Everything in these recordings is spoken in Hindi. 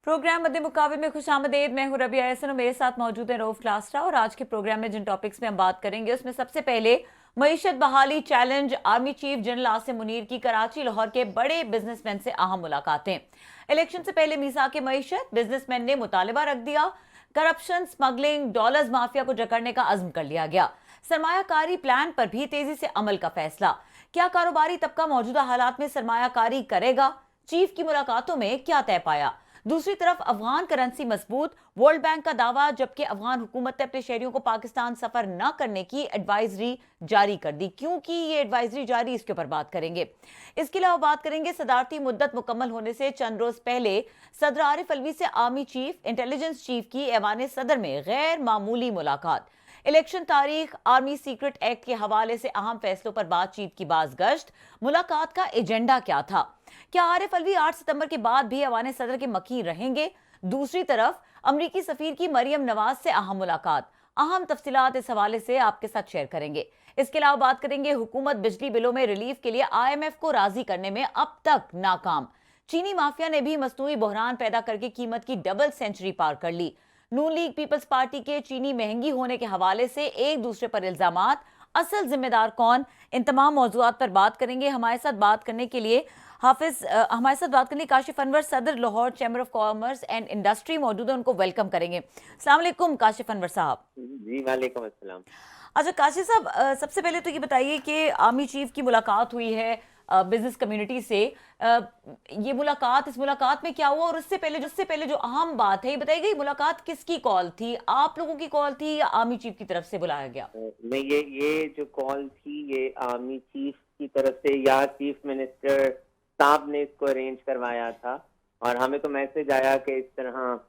प्रोग्राम मध्य मुकाबले में खुशामदीद। मैं हूं रबिया एहसन और मेरे साथ मौजूद है रऊफ क्लास्ट्रा। और आज के प्रोग्राम में जिन टॉपिक्स में हम बात करेंगे उसमें सबसे पहले मईशत बहाली challenge, army chief general Asim Munir की कराची लाहौर के बड़े बिजनेसमैन से अहम मुलाकातें। इलेक्शन से पहले मीसा के मईशत, बिजनेसमैन ने मुतालबा रख दिया। करप्शन, स्मगलिंग, डॉलर्स माफिया को जकड़ने का अज़्म कर लिया गया। सरमायाकारी प्लान पर भी तेजी से अमल का फैसला। क्या कारोबारी तबका मौजूदा हालात में सरमायाकारी करेगा? चीफ की मुलाकातों में क्या तय पाया? दूसरी तरफ अफगान करेंसी मजबूत, वर्ल्ड बैंक का दावा, जबकि अफगान हुकूमत ने अपने शहरियों को पाकिस्तान सफर न करने की एडवाइजरी जारी कर दी। क्यों की ये एडवाइजरी जारी, इसके ऊपर बात करेंगे। इसके अलावा बात करेंगे सदारती मुद्दत मुकम्मल होने से चंद रोज पहले सदर आरिफ अलवी से आर्मी चीफ, इंटेलिजेंस चीफ की ऐवान सदर में गैर मामूली मुलाकात। इलेक्शन तारीख, आर्मी सीक्रेट एक्ट के हवाले से अहम फैसलों पर बातचीत की बाज़गश्त। मुलाकात का एजेंडा क्या था? क्या आरिफ अलवी 8 सितंबर के बाद भी ऐवान सदर के मकीन रहेंगे? दूसरी तरफ अमरीकी सफीर की मरियम नवाज से अहम मुलाकात। अहम तफसीलात इस हवाले से आपके साथ शेयर करेंगे। इसके अलावा बात करेंगे हुकूमत बिजली बिलों में रिलीफ के लिए IMF को राजी करने में अब तक नाकाम। चीनी माफिया ने भी मसनूई बहरान पैदा करके कीमत की डबल सेंचुरी पार कर ली। नून लीग पीपल्स पार्टी के चीनी महंगी होने के हवाले से एक दूसरे पर इल्जामात, असल जिम्मेदार कौन? इन तमाम मौजूआत पर बात करेंगे। हमारे साथ बात करने के लिए काशिफ अनवर, सदर Lahore chamber of commerce and industry मौजूद है, उनको वेलकम करेंगे। अस्सलाम वालेकुम काशिफ अनवर साहब। जी वालेकुम अस्सलाम। अच्छा काशिफ साहब, सबसे पहले तो ये बताइए कि आर्मी चीफ की मुलाकात हुई है बिजनेस कम्युनिटी से। ये मुलाकात, इस मुलाकात में क्या हुआ? और उससे पहले जो अहम बात है, ये बताइए कि मुलाकात किसकी कॉल थी? आप लोगों की कॉल थी या आर्मी चीफ की तरफ से बुलाया गया? नहीं, ये जो कॉल थी ये आर्मी चीफ की तरफ से या चीफ मिनिस्टर साहब ने इसको अरेंज करवाया था। और हमें तो मैसेज आया कि इस तरह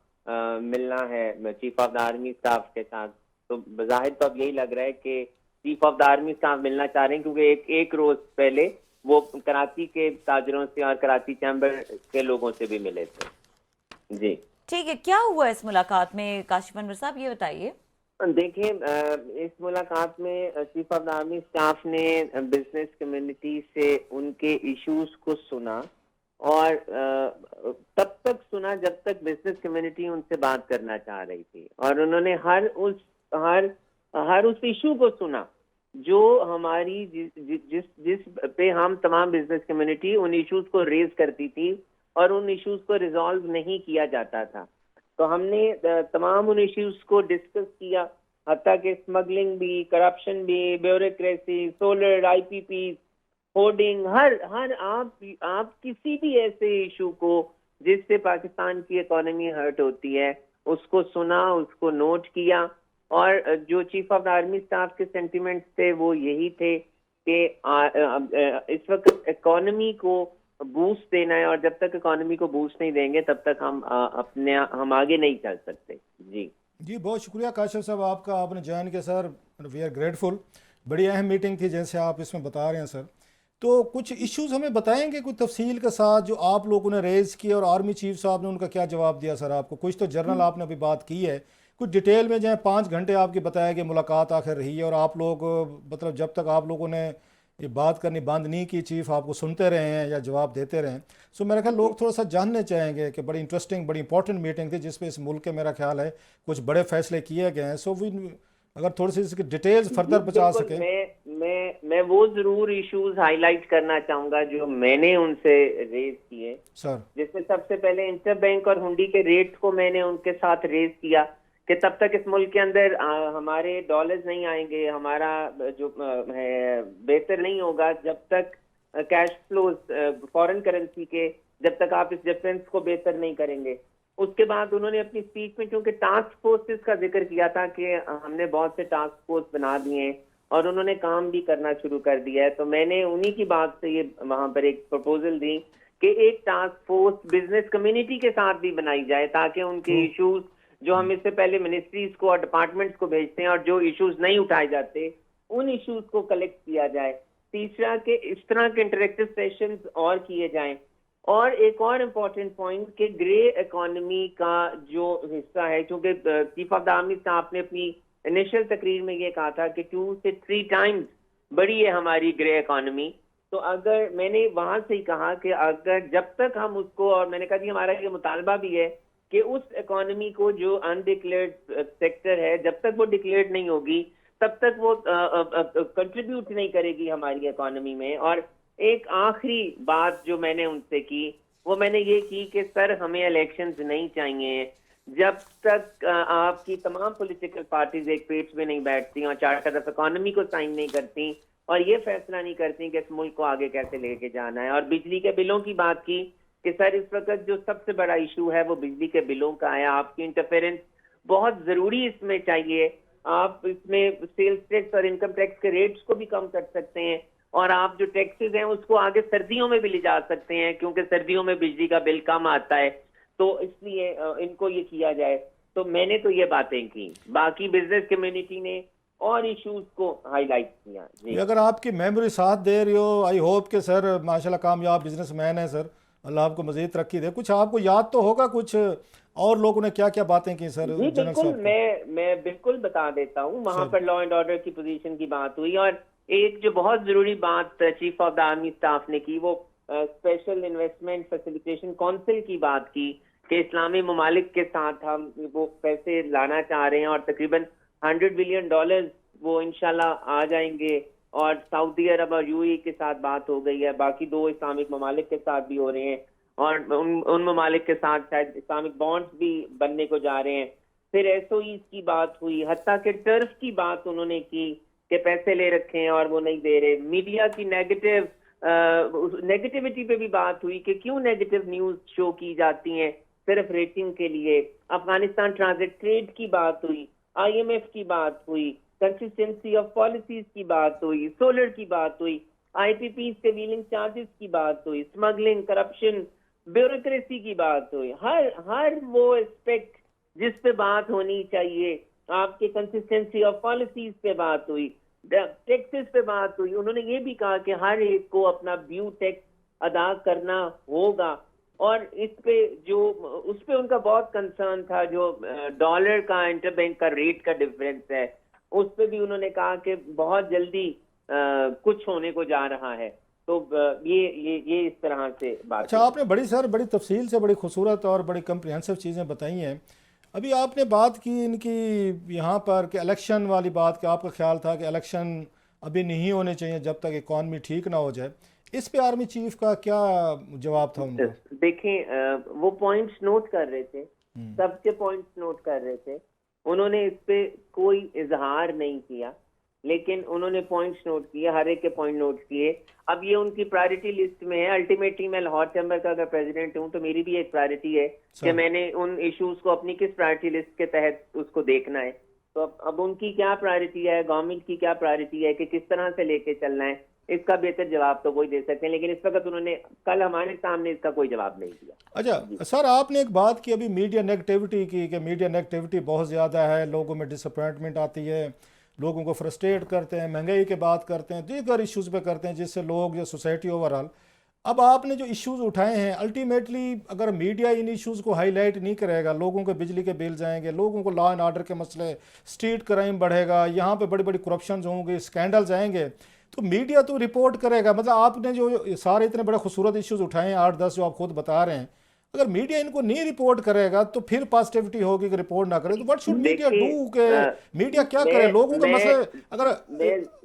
मिलना है chief of the army staff के साथ। तो बज़ाहिर तो अब यही लग रहा है कि chief of the army staff मिलना चाह रहे हैं, क्योंकि एक रोज पहले वो कराची के ताजरों से और कराची चैम्बर के लोगों से भी मिले थे। जी ठीक है, क्या हुआ इस मुलाकात में काशिफ अनवर साहब, ये बताइए। देखिए, इस मुलाकात में chief of the army staff ने बिजनेस कम्युनिटी से उनके इश्यूज को सुना। और तब तक सुना जब तक बिजनेस कम्युनिटी उनसे बात करना चाह रही थी। और उन्होंने हर उस इशू को सुना जो हमारी जिस पे हम तमाम बिजनेस कम्युनिटी उन इश्यूज को रेज करती थी और उन इश्यूज को रिजॉल्व नहीं किया जाता था। तो हमने तमाम उन इश्यूज को डिस्कस किया, हत्ता कि स्मगलिंग भी, करप्शन भी, ब्यूरोक्रेसी, सोलर, IPP, होर्डिंग, हर आप किसी भी ऐसे इशू को जिससे पाकिस्तान की इकोनॉमी हर्ट होती है उसको सुना, उसको नोट किया। और जो chief of the army staff के सेंटिमेंट्स थे वो यही थे कि इस वक्त इकोनॉमी को बूस्ट देना है, और जब तक इकोनॉमी को बूस्ट नहीं देंगे तब तक हम आगे नहीं चल सकते। जी, बहुत शुक्रिया काशिफ साहब आपका, आपने ज्वाइन किया सर। We are grateful. बड़ी अहम मीटिंग थी जैसे आप इसमें बता रहे हैं सर। तो कुछ इश्यूज हमें बताएंगे कुछ तफसील के साथ जो आप लोगों ने रेज़ किए और आर्मी चीफ साहब ने उनका क्या जवाब दिया सर आपको? कुछ तो जर्नल आपने अभी बात की है, कुछ डिटेल में जाए। 5 घंटे आपकी बताया कि मुलाकात आखिर रही है और आप लोग मतलब जब तक आप लोगों ने ये बात करनी बंद नहीं की, चीफ आपको सुनते रहे हैं या जवाब देते रहे। सो मेरा ख्याल लोग थोड़ा सा जानने चाहेंगे कि बड़ी इंटरेस्टिंग, बड़ी इंपॉर्टेंट मीटिंग थी जिसपे इस मुल्क के मेरा ख्याल है कुछ बड़े फैसले किए गए हैं। सो अगर थोड़ी सी इसकी डिटेल्स फर्दर बचा सके। मैं वो जरूर इश्यूज हाईलाइट करना चाहूंगा जो मैंने उनसे रेज किए सर। जिसमें सबसे पहले इंटर बैंक और हुंडी के रेट को मैंने उनके साथ रेज किया कि तब तक इस मुल्क के अंदर हमारे डॉलर्स नहीं आएंगे, हमारा जो है बेहतर नहीं होगा जब तक कैश फ्लोज फॉरेन करेंसी के, जब तक आप इस डिफरेंस को बेहतर नहीं करेंगे। उसके बाद उन्होंने अपनी स्पीच में क्योंकि टास्क फोर्सेस का जिक्र किया था कि हमने बहुत से टास्क फोर्स बना दिए और उन्होंने काम भी करना शुरू कर दिया है, तो मैंने उन्हीं की बात से ये वहां पर एक प्रपोजल दी कि एक टास्क फोर्स बिजनेस कम्युनिटी के साथ भी बनाई जाए ताकि उनके इश्यूज जो हम इससे पहले मिनिस्ट्रीज को और डिपार्टमेंट्स को भेजते हैं और जो इश्यूज नहीं उठाए जाते उन इश्यूज को कलेक्ट किया जाए। तीसरा कि इस तरह के इंटरेक्टिव सेशंस और किए जाएं। और एक और इम्पोर्टेंट पॉइंट कि ग्रे इकोनॉमी का जो हिस्सा है, क्योंकि चीफ ऑफ द आर्मी साहब ने अपनी इनिशियल तकरीर में ये कहा था कि 2 से 3 टाइम्स बड़ी है हमारी ग्रे इकोनॉमी। तो अगर मैंने वहां से ही कहा कि अगर जब तक हम उसको, और मैंने कहा जी हमारा ये मुतालबा भी है कि उस इकोनॉमी को जो अनडिक्लेयर्ड सेक्टर है, जब तक वो डिक्लेयर्ड नहीं होगी तब तक वो कंट्रीब्यूट नहीं करेगी हमारी इकोनॉमी में। और एक आखिरी बात जो मैंने उनसे की वो मैंने ये की कि सर हमें इलेक्शंस नहीं चाहिए जब तक आपकी तमाम पॉलिटिकल पार्टीज एक पेज पे नहीं बैठती और चार्टर ऑफ इकोनॉमी को साइन नहीं करती और ये फैसला नहीं करती कि इस मुल्क को आगे कैसे लेके जाना है। और बिजली के बिलों की बात की कि सर इस वक्त जो सबसे बड़ा इशू है वो बिजली के बिलों का है, आपकी इंटरफेरेंस बहुत जरूरी इसमें चाहिए। आप इसमें सेल्स टैक्स और इनकम टैक्स के रेट्स को भी कम कर सकते हैं और आप जो टैक्सेस हैं उसको आगे सर्दियों में भी ले जा सकते हैं क्योंकि सर्दियों में बिजली का बिल कम आता है, तो इसलिए इनको ये किया जाए। तो मैंने तो ये बातें की, बाकी बिजनेस कम्युनिटी ने और इश्यूज को हाईलाइट किया। जी अगर आपकी मेमोरी साथ दे रही हो, आई होप कि सर माशाल्लाह कामयाब बिजनेसमैन है सर, अल्लाह आपको मजीद तरक्की दे। कुछ आपको याद तो होगा कुछ और लोगों ने क्या क्या बातें की सर? जी जनरल बिल्कुल, साहब को। मैं बिल्कुल बता देता हूँ। वहां सर पर लॉ एंड ऑर्डर की पोजीशन की बात हुई और एक जो बहुत जरूरी बात chief of the army staff ने की वो स्पेशल इन्वेस्टमेंट फैसिलिटेशन काउंसिल की बात की कि इस्लामी ममालिक के साथ हम वो पैसे लाना चाह रहे हैं और तकरीबन $100 बिलियन वो इंशाल्लाह आ जाएंगे। और सऊदी अरब और यूएई के साथ बात हो गई है, बाकी 2 इस्लामिक ममालिक के साथ भी हो रहे हैं और उन ममालिक के साथ शायद इस्लामिक बॉन्ड्स भी बनने को जा रहे हैं। फिर एसओईज की बात हुई, हत्ता के टर्फ की बात उन्होंने की कि पैसे ले रखे हैं और वो नहीं दे रहे। मीडिया की नेगेटिविटी पे भी बात हुई कि क्यों नेगेटिव न्यूज शो की जाती हैं सिर्फ रेटिंग के लिए। अफगानिस्तान ट्रांजिट ट्रेड की बात हुई, आईएमएफ की बात हुई, कंसिस्टेंसी ऑफ पॉलिसीज की बात हुई, सोलर की बात हुई, आईपीपी के व्हीलिंग चार्जेस की बात हुई, स्मगलिंग, करप्शन, ब्यूरोक्रेसी की बात हुई। हर वो एस्पेक्ट जिस पे बात होनी चाहिए, आपके कंसिस्टेंसी ऑफ पॉलिसीज पे बात हुई, टैक्सेस पे बात हुई। उन्होंने ये भी कहा कि हर एक को अपना ड्यू टैक्स अदा करना होगा और इस पे जो उस पे उनका बहुत कंसर्न था, जो डॉलर का इंटरबैंक का रेट का डिफरेंस है उस पे भी उन्होंने कहा कि बहुत जल्दी कुछ होने को जा रहा है। तो ये इस तरह से बात। अच्छा, आपने बड़ी तफसील से बड़ी खूबसूरत और बड़ी कम्प्रिहेंसिव चीज़ें बताई हैं। अभी आपने बात की इनकी यहाँ पर कि इलेक्शन वाली बात कि आपका ख्याल था कि इलेक्शन अभी नहीं होने चाहिए जब तक इकॉनमी ठीक ना हो जाए। इस पे आर्मी चीफ का क्या जवाब था उनका? देखें, वो पॉइंट्स नोट कर रहे थे, सबके पॉइंट्स नोट कर रहे थे। उन्होंने इस पे कोई इजहार नहीं किया लेकिन उन्होंने पॉइंट्स नोट किए, हर एक के पॉइंट नोट किए। अब ये उनकी प्रायोरिटी लिस्ट में है। अल्टीमेटली मैं लाहौर चैम्बर का अगर प्रेसिडेंट हूँ तो मेरी भी एक प्रायोरिटी है कि मैंने उन इश्यूज को अपनी किस प्रायोरिटी लिस्ट के तहत उसको देखना है। तो अब उनकी क्या प्रायोरिटी है, गवर्नमेंट की क्या प्रायोरिटी है कि किस तरह से लेके चलना है, इसका बेहतर जवाब तो वही दे सकते हैं। लेकिन इस वक्त उन्होंने कल हमारे सामने इसका कोई जवाब नहीं दिया। अच्छा सर, आपने एक बात की अभी मीडिया नेगेटिविटी की कि मीडिया नेगेटिविटी बहुत ज़्यादा है, लोगों में डिसअपॉइंटमेंट आती है, लोगों को फ्रस्ट्रेट करते हैं, महंगाई की बात करते हैं, दीगर इश्यूज़ पे करते हैं जिससे लोग या सोसाइटी ओवरऑल। अब आपने जो इश्यूज़ उठाए हैं, अल्टीमेटली अगर मीडिया इन इश्यूज़ को हाईलाइट नहीं करेगा, लोगों के बिजली के बिल जाएंगे, लोगों को लॉ एंड ऑर्डर के मसले, स्ट्रीट क्राइम बढ़ेगा, यहाँ पे बड़ी बड़ी करप्शन होंगे, स्कैंडल्स आएंगे, तो मीडिया तो रिपोर्ट करेगा। मतलब आपने जो सारे इतने बड़े खूबसूरत इश्यूज़ उठाए हैं 8-10 जो आप खुद बता रहे हैं, अगर मीडिया इनको नहीं रिपोर्ट करेगा तो फिर पॉजिटिविटी होगी कि रिपोर्ट ना करे। तो व्हाट शुड मीडिया डू के मीडिया क्या करे? लोगों के मसले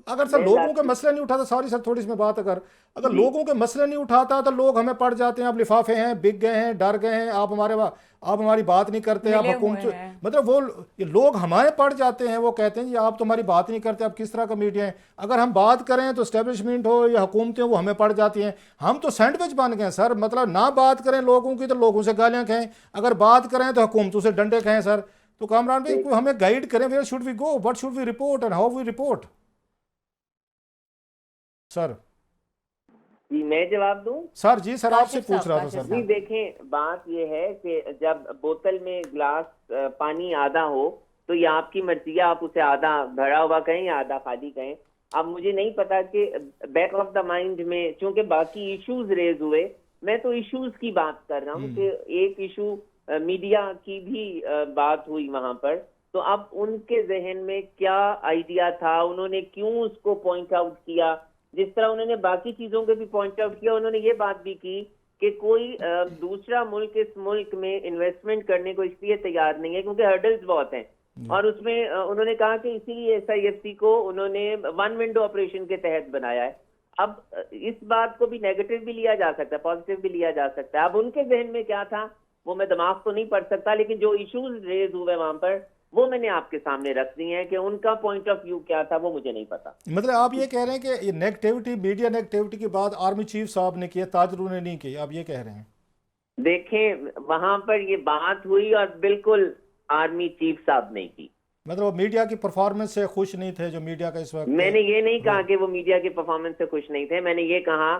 अगर सर लोगों के मसले नहीं उठाता, सॉरी सर थोड़ी इसमें बात, अगर लोगों के मसले नहीं उठाता तो लोग हमें पड़ जाते हैं, अब लिफाफे हैं, बिक गए हैं, डर गए हैं, आप हमारी बात नहीं करते, आप हुकूमत, मतलब वो लोग हमारे पड़ जाते हैं, वो कहते हैं जी आप तो हमारी बात नहीं करते, आप किस तरह का मीडिया है? अगर हम बात करें तो एस्टेब्लिशमेंट हो या हुकूमतें वो हमें पड़ जाती हैं। हम तो सैंडविच बन गए सर, मतलब ना बात करें लोगों की तो लोगों से गालियां खाएं, अगर बात करें तो हुकूमतों से डंडे खाएं सर। तो कामरान भाई हमें गाइड करें, where should we go, what should we report and how we report? Sir ji मैं जवाब दूं? सर जी सर आपसे पूछ रहा था सर। जी देखें, बात यह है कि जब बोतल में ग्लास पानी आधा हो तो ये आपकी मर्जी है, आप उसे आधा भरा हुआ कहें या आधा खाली कहें। अब मुझे नहीं पता कि बैक ऑफ द माइंड में चूंकि बाकी इश्यूज रेज हुए, मैं तो इश्यूज की बात कर रहा हूँ कि एक इशू मीडिया की भी बात हुई वहां पर, तो अब उनके जहन में क्या आइडिया था, उन्होंने क्यों उसको पॉइंट आउट किया, जिस तरह उन्होंने बाकी चीजों के भी पॉइंट आउट किया। उन्होंने ये बात भी की कि कोई दूसरा मुल्क इस मुल्क में इन्वेस्टमेंट करने को इसलिए तैयार नहीं है क्योंकि हर्डल्स बहुत हैं। और उसमें उन्होंने कहा कि इसीलिए SIFC को उन्होंने वन विंडो ऑपरेशन के तहत बनाया है। अब इस बात को भी नेगेटिव भी लिया जा सकता है, पॉजिटिव भी लिया जा सकता है। अब उनके जहन में क्या था वो मैं दिमाग तो नहीं पढ़ सकता, लेकिन जो इश्यूज रेज हुए वहां पर वो मैंने आपके सामने रख दी हैं कि उनका पॉइंट ऑफ व्यू क्या था वो मुझे नहीं पता। मतलब आप ये कह रहे हैं कि ये नेगेटिविटी, मीडिया नेगेटिविटी की बात आर्मी चीफ साहब ने की है, ताजरू ने नहीं की, आप ये कह रहे हैं? देखें वहां पर ये बात हुई और बिल्कुल आर्मी चीफ साहब ने की। मतलब मीडिया की परफॉर्मेंस से खुश नहीं थे जो मीडिया का इस वक्त? मैंने ये नहीं कहा कि वो मीडिया की परफॉर्मेंस से खुश नहीं थे, मैंने ये कहा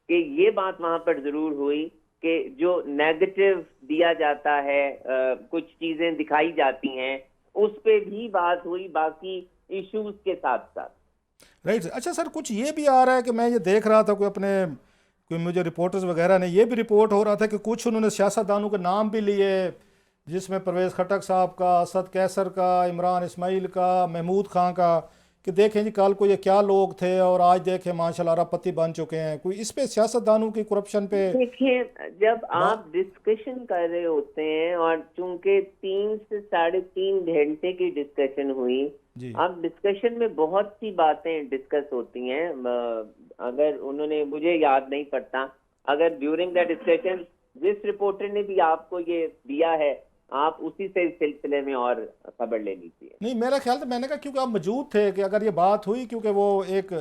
कि ये बात वहां पर जरूर हुई कि जो नेगेटिव दिया जाता है, कुछ चीजें दिखाई जाती हैं, उस पे भी बात हुई बाकी इश्यूज के साथ साथ। राइट। अच्छा सर, कुछ ये भी आ रहा है कि मैं ये देख रहा था कोई मुझे रिपोर्टर्स वगैरह ने ये भी रिपोर्ट हो रहा था कि कुछ उन्होंने सियासतदानों के नाम भी लिए, जिसमें परवेज़ खटक साहब का, असद कैसर का, इमरान इस्माइल का, महमूद खां का, कि देखें जी कल को ये क्या लोग थे और आज देखें माशाल्लाह अरबपति बन चुके हैं। कोई इस पे सियासतदानों की करप्शन पे? देखिए जब आप डिस्कशन कर रहे होते हैं और चूंकि 3 से 3.5 घंटे की डिस्कशन हुई, अब डिस्कशन में बहुत सी बातें डिस्कस होती हैं। अगर उन्होंने, मुझे याद नहीं पड़ता, अगर ड्यूरिंग द डिस्कशन जिस रिपोर्टर ने भी आपको ये दिया है आप उसी से इस सिलसिले में और खबर ले लीजिए। नहीं, मेरा ख्याल था, मैंने कहा क्योंकि आप मौजूद थे कि अगर ये बात हुई, क्योंकि वो एक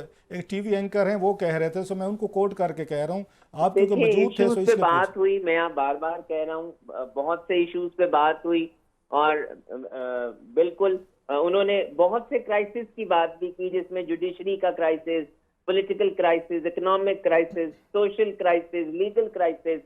टीवी एंकर हैं वो कह रहे थे, सो मैं उनको कोट करके कह रहा हूँ, आप क्योंकि मौजूद थे। इश्यूज पे बात हुई, मैं आप बार बार कह रहा हूँ, बहुत से इश्यूज पे बात हुई और बिल्कुल उन्होंने बहुत से क्राइसिस की बात भी की, जिसमें जुडिशरी का crisis, political crisis, economic crisis, social crisis, legal crisis,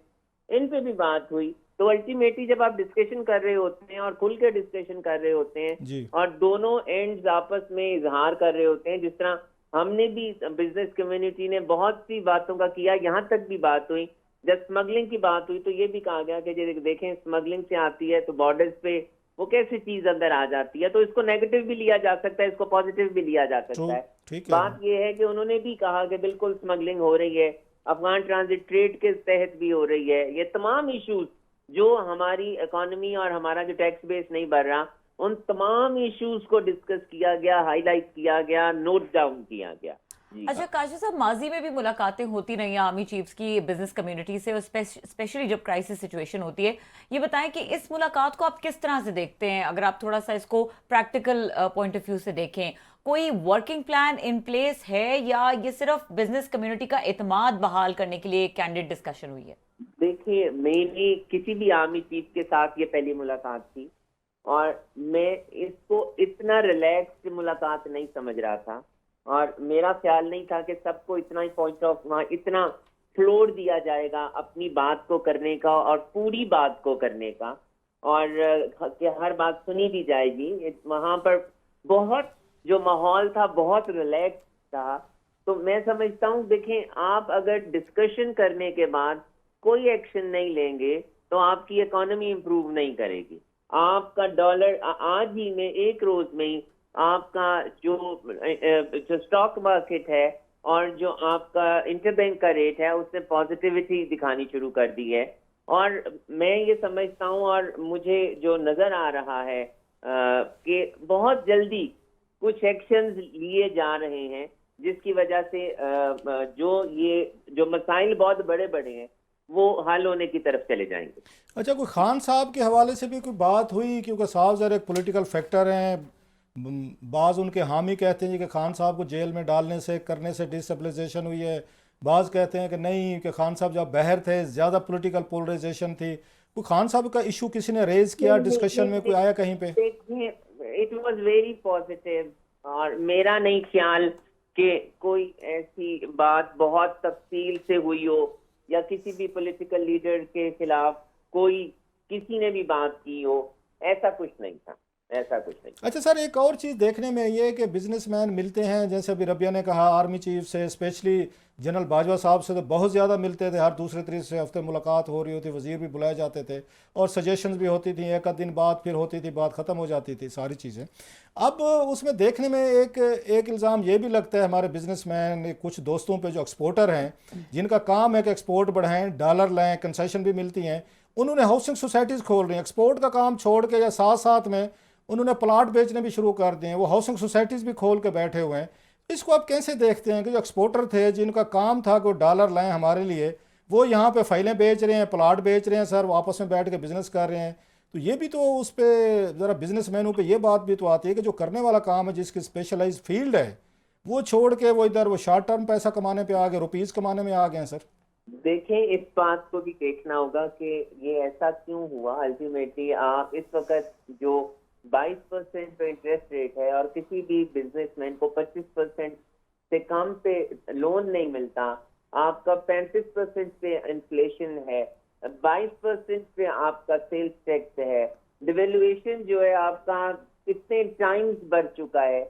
इन पे भी बात हुई। तो अल्टीमेटली जब आप डिस्कशन कर रहे होते हैं और खुल के डिस्कशन कर रहे होते हैं और दोनों एंड्स आपस में इजहार कर रहे होते हैं, जिस तरह हमने भी बिजनेस कम्युनिटी ने बहुत सी बातों का किया, यहाँ तक भी बात हुई। जब स्मगलिंग की बात हुई तो ये भी कहा गया कि देखें स्मगलिंग से आती है तो बॉर्डर्स पे वो कैसी चीज अंदर आ जाती है, तो इसको नेगेटिव भी लिया जा सकता है, इसको पॉजिटिव भी लिया जा सकता है। बात ये है कि उन्होंने भी कहा कि बिल्कुल स्मगलिंग हो रही है, अफगान ट्रांजिट ट्रेड के तहत भी हो रही है। ये तमाम इश्यूज जो हमारी इकोनॉमी और हमारा जो टैक्स बेस नहीं बढ़ रहा, उन तमाम इश्यूज को डिस्कस किया गया, हाईलाइट किया गया, नोट डाउन किया गया। अच्छा काशिफ साहब, माजी में भी मुलाकातें होती रही हैं आर्मी चीफ्स की बिजनेस कम्युनिटी से, और स्पेशली जब क्राइसिस सिचुएशन होती है। ये बताएं कि इस मुलाकात को आप किस तरह से देखते हैं, अगर आप थोड़ा सा इसको प्रैक्टिकल पॉइंट ऑफ व्यू से देखें? कोई वर्किंग प्लान इन प्लेस है या ये सिर्फ बिजनेस कम्युनिटी का एतमाद बहाल करने के लिए कैंडिड डिस्कशन हुई है? देखिए मेरी किसी भी आर्मी चीफ के साथ ये पहली मुलाकात थी और मैं इसको इतना रिलैक्स्ड मुलाकात नहीं समझ रहा था और मेरा ख्याल नहीं था कि सबको इतना ही पॉइंट ऑफ इतना फ्लोर दिया जाएगा अपनी बात को करने का और पूरी बात को करने का, और कि हर बात सुनी भी जाएगी। वहां पर बहुत जो माहौल था बहुत रिलैक्स था। तो मैं समझता हूँ, देखें आप अगर डिस्कशन करने के बाद कोई एक्शन नहीं लेंगे तो आपकी इकोनॉमी इंप्रूव नहीं करेगी। आपका डॉलर आज ही में एक रोज में ही आपका जो स्टॉक मार्केट है और जो आपका इंटरबैंक का रेट है उसने पॉजिटिविटी दिखानी शुरू कर दी है। और मैं ये समझता हूँ और मुझे जो नजर आ रहा है कि बहुत जल्दी कुछ एक्शंस लिए जा रहे हैं जिसकी वजह से जो मसाइल बहुत बड़े बड़े हैं वो हल होने की तरफ चले जाएंगे। अच्छा, कोई खान साहब के हवाले से भी कोई बात हुई? क्योंकि साहब ज़रा एक पॉलिटिकल फैक्टर हैं, बाज़ उनके हामी कहते हैं कि खान साहब को जेल में डालने से करने से डिस्टेबलाइजेशन हुई है, बाज़ कहते हैं कि नहीं, कि खान साहब जब बाहर थे ज़्यादा पॉलिटिकल पोलराइजेशन थी। कोई खान साहब का इशू किसी ने रेज किया डिस्कशन में, कोई आया कहीं पे? इट वाज वेरी पॉजिटिव और मेरा नहीं ख्याल कि कोई ऐसी बात बहुत तफसील से हुई हो या किसी भी पॉलिटिकल लीडर के खिलाफ किसी ने भी बात की हो, ऐसा कुछ नहीं था। ऐसा कुछ नहीं। अच्छा सर, एक और चीज़ देखने में ये है कि बिजनेसमैन मिलते हैं, जैसे अभी रबिया ने कहा, आर्मी चीफ से, स्पेशली जनरल बाजवा साहब से तो बहुत ज़्यादा मिलते थे, हर दूसरे तीसरे हफ्ते मुलाकात हो रही होती, वज़ीर भी बुलाए जाते थे और सजेशंस भी होती थी, एक आध दिन बाद फिर होती थी, बात ख़त्म हो जाती थी सारी चीज़ें। अब उसमें देखने में एक एक इल्ज़ाम ये भी लगता है हमारे बिजनेसमैन कुछ दोस्तों पे जो एक्सपोर्टर हैं, जिनका काम है कि एक्सपोर्ट बढ़ाएं, डॉलर लाएं, कंसेशन भी मिलती हैं, उन्होंने हाउसिंग सोसाइटीज़ खोल रही हैं, एक्सपोर्ट का काम छोड़ के, या साथ साथ में उन्होंने प्लाट बेचने भी शुरू कर दिए हैं, वो हाउसिंग सोसाइटीज़ भी खोल के बैठे हुए हैं। इसको आप कैसे देखते हैं कि जो एक्सपोर्टर थे, जिनका काम था कि वो डॉलर लाएं हमारे लिए, वो यहाँ पे फाइलें बेच रहे हैं, प्लाट बेच रहे हैं सर, वो आपस में बैठ के बिजनेस कर रहे हैं। तो ये भी तो उस पर ज़रा बिजनेसमैनों पे ये बात भी तो आती है कि जो करने वाला काम है, जिसकी स्पेशलाइज फील्ड है, वो छोड़ के वो इधर वो शॉर्ट टर्म पैसा कमाने पे आ गए, रुपीज़ कमाने में आ गए हैं सर। देखें, इस बात को भी देखना होगा कि ये ऐसा क्यों हुआ। अल्टीमेटली आप इस वक्त जो 22% पे इंटरेस्ट रेट है और किसी भी बिजनेसमैन को 25% से कम पे लोन नहीं मिलता, आपका 35% पे इन्फ्लेशन है, 22% पे आपका सेल्स टैक्स है, डिवेल्युएशन जो है आपका कितने टाइम्स बढ़ चुका है।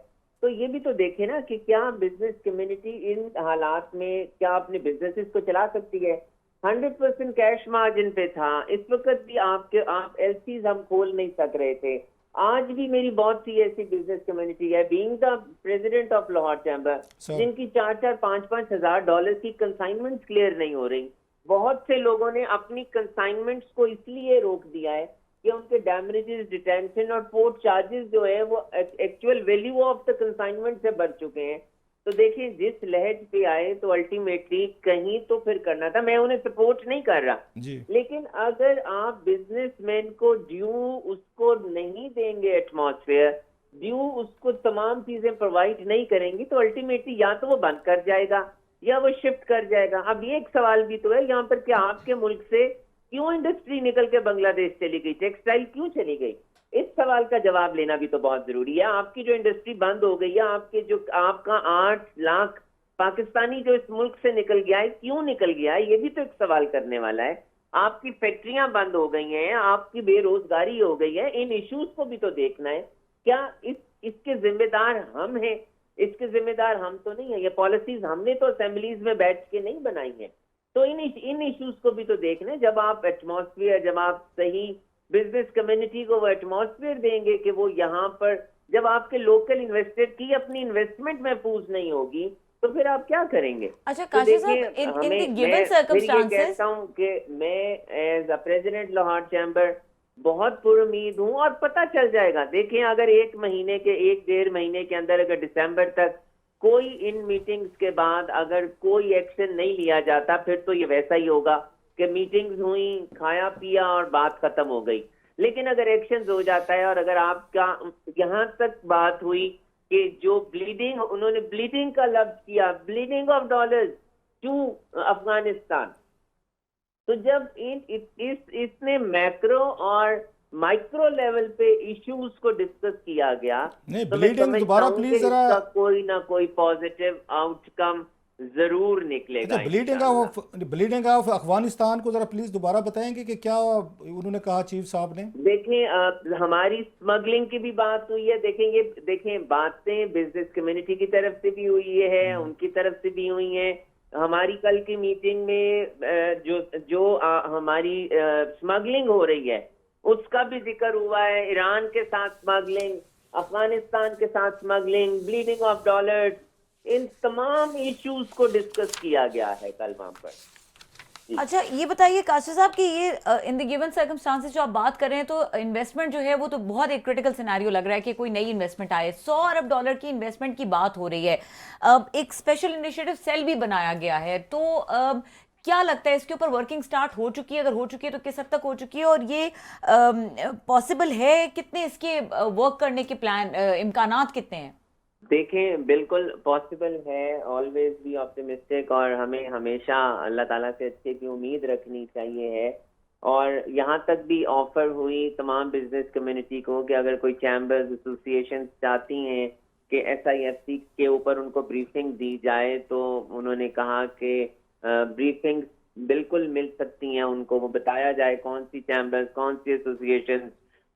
तो ये भी तो देखे ना कि क्या बिजनेस कम्युनिटी इन हालात में क्या अपने बिजनेसेस को चला सकती है। 100% कैश मार्जिन पे था, इस वक्त भी आप एलसीज हम खोल नहीं सक रहे थे। आज भी मेरी बहुत सी ऐसी बिजनेस कम्युनिटी है, being the president of Lahore chamber, जिनकी 4-4, 5-5 हजार डॉलर की कंसाइनमेंट्स क्लियर नहीं हो रही। बहुत से लोगों ने अपनी कंसाइनमेंट्स को इसलिए रोक दिया है कि उनके डैमेजेस, डिटेंशन और पोर्ट चार्जेस जो है वो actual value of the consignment से बढ़ चुके हैं। तो देखिए, जिस लहज पे आए तो अल्टीमेटली कहीं तो फिर करना था। मैं उन्हें सपोर्ट नहीं कर रहा जी। लेकिन अगर आप बिजनेसमैन को ड्यू उसको नहीं देंगे, एटमॉस्फेयर ड्यू उसको तमाम चीजें प्रोवाइड नहीं करेंगी, तो अल्टीमेटली या तो वो बंद कर जाएगा या वो शिफ्ट कर जाएगा। अब ये एक सवाल भी तो है यहाँ पर कि आपके मुल्क से क्यों इंडस्ट्री निकल के बांग्लादेश चली गई, टेक्सटाइल क्यों चली गई? इस सवाल का जवाब लेना भी तो बहुत जरूरी है। आपकी जो इंडस्ट्री बंद हो गई है, आपके जो आपका 8 लाख पाकिस्तानी जो इस मुल्क से निकल गया है, क्यों निकल गया है, ये भी तो एक सवाल करने वाला है। आपकी फैक्ट्रियां बंद हो गई हैं, आपकी बेरोजगारी हो गई है, इन इश्यूज को भी तो देखना है। क्या इसके जिम्मेदार हम हैं? इसके जिम्मेदार हम तो नहीं है। ये पॉलिसीज हमने तो असेंबलीज में बैठ के नहीं बनाई है। तो इन इश्यूज को भी तो देखना है। जब आप एटमॉस्फेयर, जब आप सही बिजनेस कम्युनिटी को वो एटमॉस्फेयर देंगे कि वो यहाँ पर, जब आपके लोकल इन्वेस्टर की अपनी इन्वेस्टमेंट महफूज नहीं होगी, तो फिर आप क्या करेंगे? अच्छा तो काशिफ साहब, देखिए, इन हमें द मैं गिवन फिर ये सर्कमस्टांसेस, कहता हूँ कि मैं as a president Lahore chamber बहुत पुरुमीद हूँ और पता चल जाएगा। देखें, अगर 1-1.5 महीने के अंदर, अगर दिसंबर तक कोई इन मीटिंग्स के बाद अगर कोई एक्शन नहीं लिया जाता, फिर तो ये वैसा ही होगा कि मीटिंग्स हुई, खाया पिया और बात खत्म हो गई। लेकिन अगर एक्शन हो जाता है और अगर आपका यहाँ तक बात हुई कि जो ब्लीडिंग, उन्होंने ब्लीडिंग का लफ्ज किया, bleeding of dollars to Afghanistan, तो जब इसने मैक्रो और माइक्रो लेवल पे इश्यूज को डिस्कस किया गया, नहीं, तो मैं ब्लीडिंग दोबारा समझता हूं प्लीज कि जरा। इसका कोई ना कोई पॉजिटिव आउटकम जरूर निकलेगा। अच्छा, इंशाअल्लाह। ब्लीडिंग ऑफ अफगानिस्तान को जरा प्लीज दोबारा बताएंगे कि क्या उन्होंने कहा चीफ साहब ने? देखें, हमारी स्मगलिंग की भी बात हुई है। देखें, बातें बिजनेस कम्युनिटी की तरफ से भी हुई है, उनकी तरफ से भी हुई है। हमारी कल की मीटिंग में हमारी स्मगलिंग हो रही है, उसका भी जिक्र हुआ है। ईरान के साथ स्मगलिंग, अफगानिस्तान के साथ स्मगलिंग, ब्लीडिंग ऑफ डॉलर्स, इन तमाम इश्यूज को डिस्कस किया गया है कल वहां पर। अच्छा ये बताइए काशिफ साहब कि ये इन द गिवन सर्कमस्टांसेस जो आप बात कर रहे हैं, तो इन्वेस्टमेंट जो है वो तो बहुत एक क्रिटिकल सिनेरियो लग रहा है कि कोई नई इन्वेस्टमेंट आए। 100 अरब डॉलर की इन्वेस्टमेंट की बात हो रही है। एक स्पेशल इनिशिएटिव सेल भी बनाया गया है, तो क्या लगता है इसके ऊपर वर्किंग स्टार्ट हो चुकी है? अगर हो चुकी है तो किस हद तक हो चुकी है, और ये पॉसिबल है? कितने इसके वर्क करने के प्लान, इम्कानात कितने हैं? देखें, बिल्कुल पॉसिबल है। ऑलवेज बी ऑप्टिमिस्टिक, और हमें हमेशा अल्लाह ताला से अच्छे की उम्मीद रखनी चाहिए है। और यहाँ तक भी ऑफर हुई तमाम बिजनेस कम्युनिटी को कि अगर कोई चैम्बर्स, एसोसिएशन चाहती हैं कि SIFC के ऊपर उनको ब्रीफिंग दी जाए, तो उन्होंने कहा कि ब्रीफिंग बिल्कुल मिल सकती हैं उनको। वो बताया जाए कौन सी चैम्बर्स, कौन सी एसोसिएशन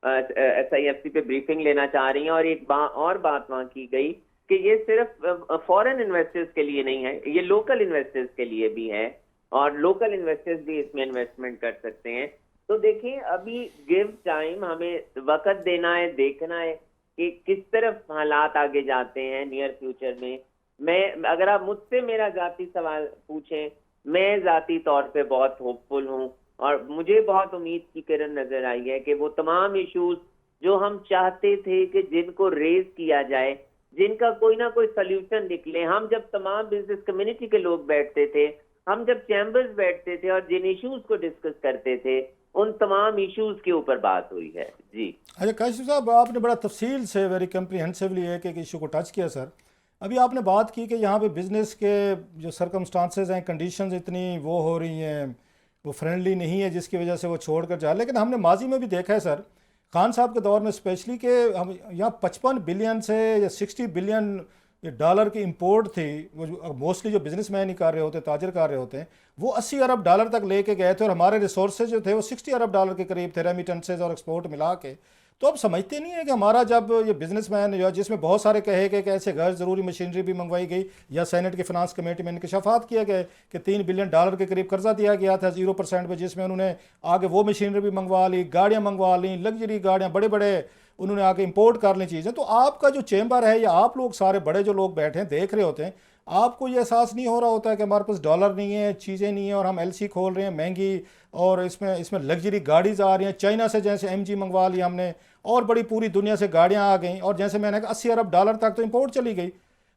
SIFC पे ब्रीफिंग लेना चाह रही हैं, और एक बात वहाँ की गई कि ये सिर्फ फॉरेन इन्वेस्टर्स के लिए नहीं है, ये लोकल इन्वेस्टर्स के लिए भी है, और लोकल इन्वेस्टर्स भी इसमें इन्वेस्टमेंट कर सकते हैं। तो देखिए, अभी गिव टाइम, हमें वक्त देना है, देखना है कि किस तरफ हालात आगे जाते हैं नियर फ्यूचर में। अगर आप मुझसे मेरा जाती सवाल पूछें, मैं जाती तौर पे बहुत होपफुल हूँ, और मुझे बहुत उम्मीद की किरण नजर आई है कि वो तमाम इश्यूज जो हम चाहते थे कि जिनको रेज किया जाए, जिनका कोई ना कोई सोल्यूशन निकले, हम जब तमाम बिजनेस कम्युनिटी के लोग बैठते थे, हम जब चैम्बर्स बैठते थे और जिन इश्यूज को डिस्कस करते थे, उन तमाम इश्यूज के ऊपर बात हुई है। जी अच्छा काशिफ साहब, आपने बड़ा तफसील से वेरी कम्प्रीहेंसिवली एक एक इशू को टच किया सर। अभी आपने बात की कि यहाँ पे बिज़नेस के जो सर्कमस्टांसेस हैं, कंडीशंस इतनी वो हो रही हैं, वो फ्रेंडली नहीं है, जिसकी वजह से वो छोड़ कर जाए। लेकिन हमने माजी में भी देखा है सर, खान साहब के दौर में स्पेशली, कि हम यहाँ 55 बिलियन से या 60 बिलियन डॉलर की इंपोर्ट थी। वो मोस्टली जो बिजनेसमैन ही कर रहे होते, ताजर कर रहे होते हैं, वो 80 अरब डॉलर तक लेके गए थे, और हमारे रिसोर्सेज जो थे वो 60 अरब डॉलर के करीब थे, रेमिटेंसेज और एक्सपोर्ट मिला के। तो अब समझते नहीं है कि हमारा जब ये बिजनेसमैन, या जिसमें बहुत सारे कहे गए कि ऐसे गैर ज़रूरी मशीनरी भी मंगवाई गई, या सेनेट की फिनांस कमेटी में इंकशाफात किए गए कि 3 बिलियन डॉलर के करीब कर्जा दिया गया था 0% पे, जिसमें उन्होंने आगे वो मशीनरी भी मंगवा ली, गाड़ियाँ मंगवा ली, लग्जरी गाड़ियाँ, बड़े बड़े उन्होंने आके इंपोर्ट कर ली चीज़ें। तो आपका जो चेंबर है, या आप लोग सारे बड़े जो लोग बैठे हैं देख रहे होते हैं, आपको ये एहसास नहीं हो रहा होता है कि हमारे पास डॉलर नहीं है, चीज़ें नहीं है, और हम LC खोल रहे हैं महंगी, और इसमें लग्जरी गाड़ीज आ रही हैं चाइना से, जैसे MG मंगवा लिया हमने, और बड़ी पूरी दुनिया से गाड़ियाँ आ गई, और जैसे मैंने कहा 80 अरब डॉलर तक तो इंपोर्ट चली गई।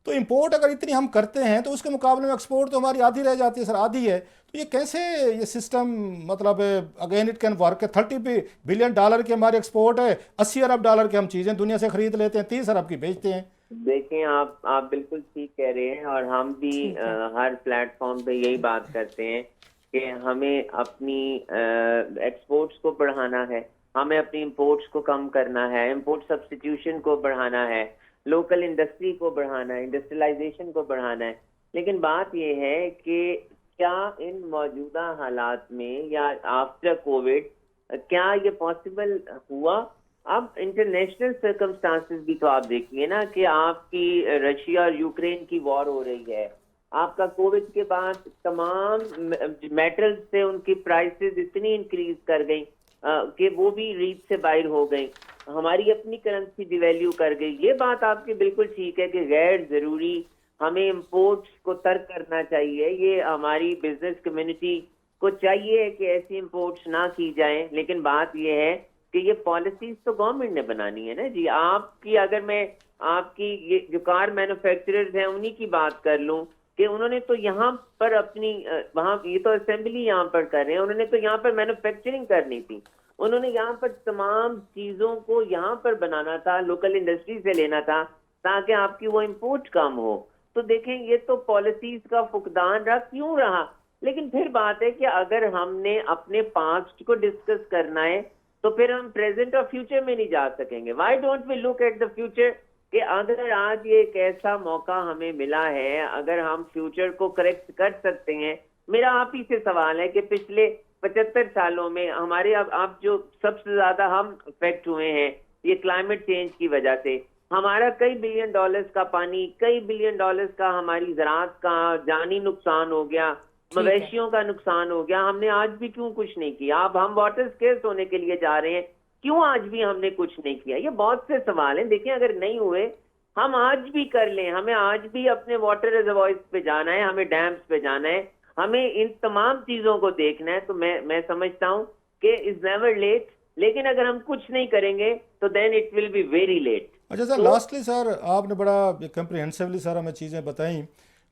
तो इंपोर्ट अगर इतनी हम करते हैं तो उसके मुकाबले में एक्सपोर्ट तो हमारी आधी रह जाती है सर, आधी है। तो ये कैसे ये सिस्टम, मतलब again it can work. 30 billion dollar की हमारी एक्सपोर्ट है, 80 अरब डॉलर की हम चीज़ें दुनिया से खरीद लेते हैं, 30 अरब की बेचते हैं। देखें, आप बिल्कुल ठीक कह रहे हैं, और हम भी हर प्लेटफॉर्म पे यही बात करते हैं कि हमें अपनी एक्सपोर्ट्स को बढ़ाना है, हमें अपनी इंपोर्ट्स को कम करना है, इंपोर्ट सब्स्टिट्यूशन को बढ़ाना है, लोकल इंडस्ट्री को बढ़ाना है, इंडस्ट्रियलाइजेशन को बढ़ाना है। लेकिन बात यह है कि क्या इन मौजूदा हालात में या आफ्टर कोविड क्या ये पॉसिबल हुआ? अब इंटरनेशनल सर्कमस्टांसेस भी तो आप देखिए ना, कि आपकी रशिया और यूक्रेन की वॉर हो रही है, आपका कोविड के बाद तमाम मेटल्स से उनकी प्राइसेस इतनी इंक्रीज कर गई कि वो भी रीच से बाहर हो गई, हमारी अपनी करेंसी डिवैल्यू कर गई। ये बात आपकी बिल्कुल ठीक है कि गैर जरूरी हमें इंपोर्ट्स को तर्क करना चाहिए, ये हमारी बिजनेस कम्युनिटी को चाहिए कि ऐसी इंपोर्ट्स ना की जाएं। लेकिन बात ये है कि ये पॉलिसीज तो गवर्नमेंट ने बनानी है ना जी। आपकी, अगर मैं आपकी ये जो कार मैन्युफैक्चरर्स हैं उन्हीं की बात कर लूं, कि उन्होंने तो यहाँ पर अपनी वहाँ, ये तो असेंबली यहाँ पर कर रहे हैं, उन्होंने तो यहाँ पर मैन्युफैक्चरिंग करनी थी, उन्होंने यहाँ पर तमाम चीजों को यहाँ पर बनाना था, लोकल इंडस्ट्री से लेना था, ताकि आपकी वो इंपोर्ट कम हो। तो देखें, ये तो पॉलिसीज का फुकदान रहा, क्यों रहा। लेकिन फिर बात है कि अगर हमने अपने पास्ट को डिस्कस करना है तो फिर हम प्रेजेंट और फ्यूचर में नहीं जा सकेंगे। Why don't we look at the future, कि अगर आज ये एक ऐसा मौका हमें मिला है, अगर हम फ्यूचर को करेक्ट कर सकते हैं। मेरा आप ही से सवाल है कि पिछले 75 सालों में हमारे, अब आप जो सबसे ज्यादा हम अफेक्ट हुए हैं ये क्लाइमेट चेंज की वजह से, हमारा कई बिलियन डॉलर्स का पानी, कई बिलियन डॉलर्स का हमारी ज़राअत का जानी नुकसान हो गया, मवेशियों का नुकसान हो गया। हमने आज भी क्यों कुछ नहीं किया? अब हम वाटर स्केर्स होने के लिए जा रहे हैं, क्यों आज भी हमने कुछ नहीं किया? ये बहुत से सवाल हैं। देखिए, अगर नहीं हुए, हम आज भी कर लें, हमें आज भी अपने वाटर रिजर्वॉयर्स पे जाना है, हमें डैम्स पे जाना है, हमें इन तमाम चीजों को देखना है। तो मैं समझता हूँ कि इज नेवर लेट, लेकिन अगर हम कुछ नहीं करेंगे तो then it will be very late. अच्छा सर, लास्टली सर, आपने बड़ा कम्प्रिहेंसिवली सर हमें चीज़ें बताई।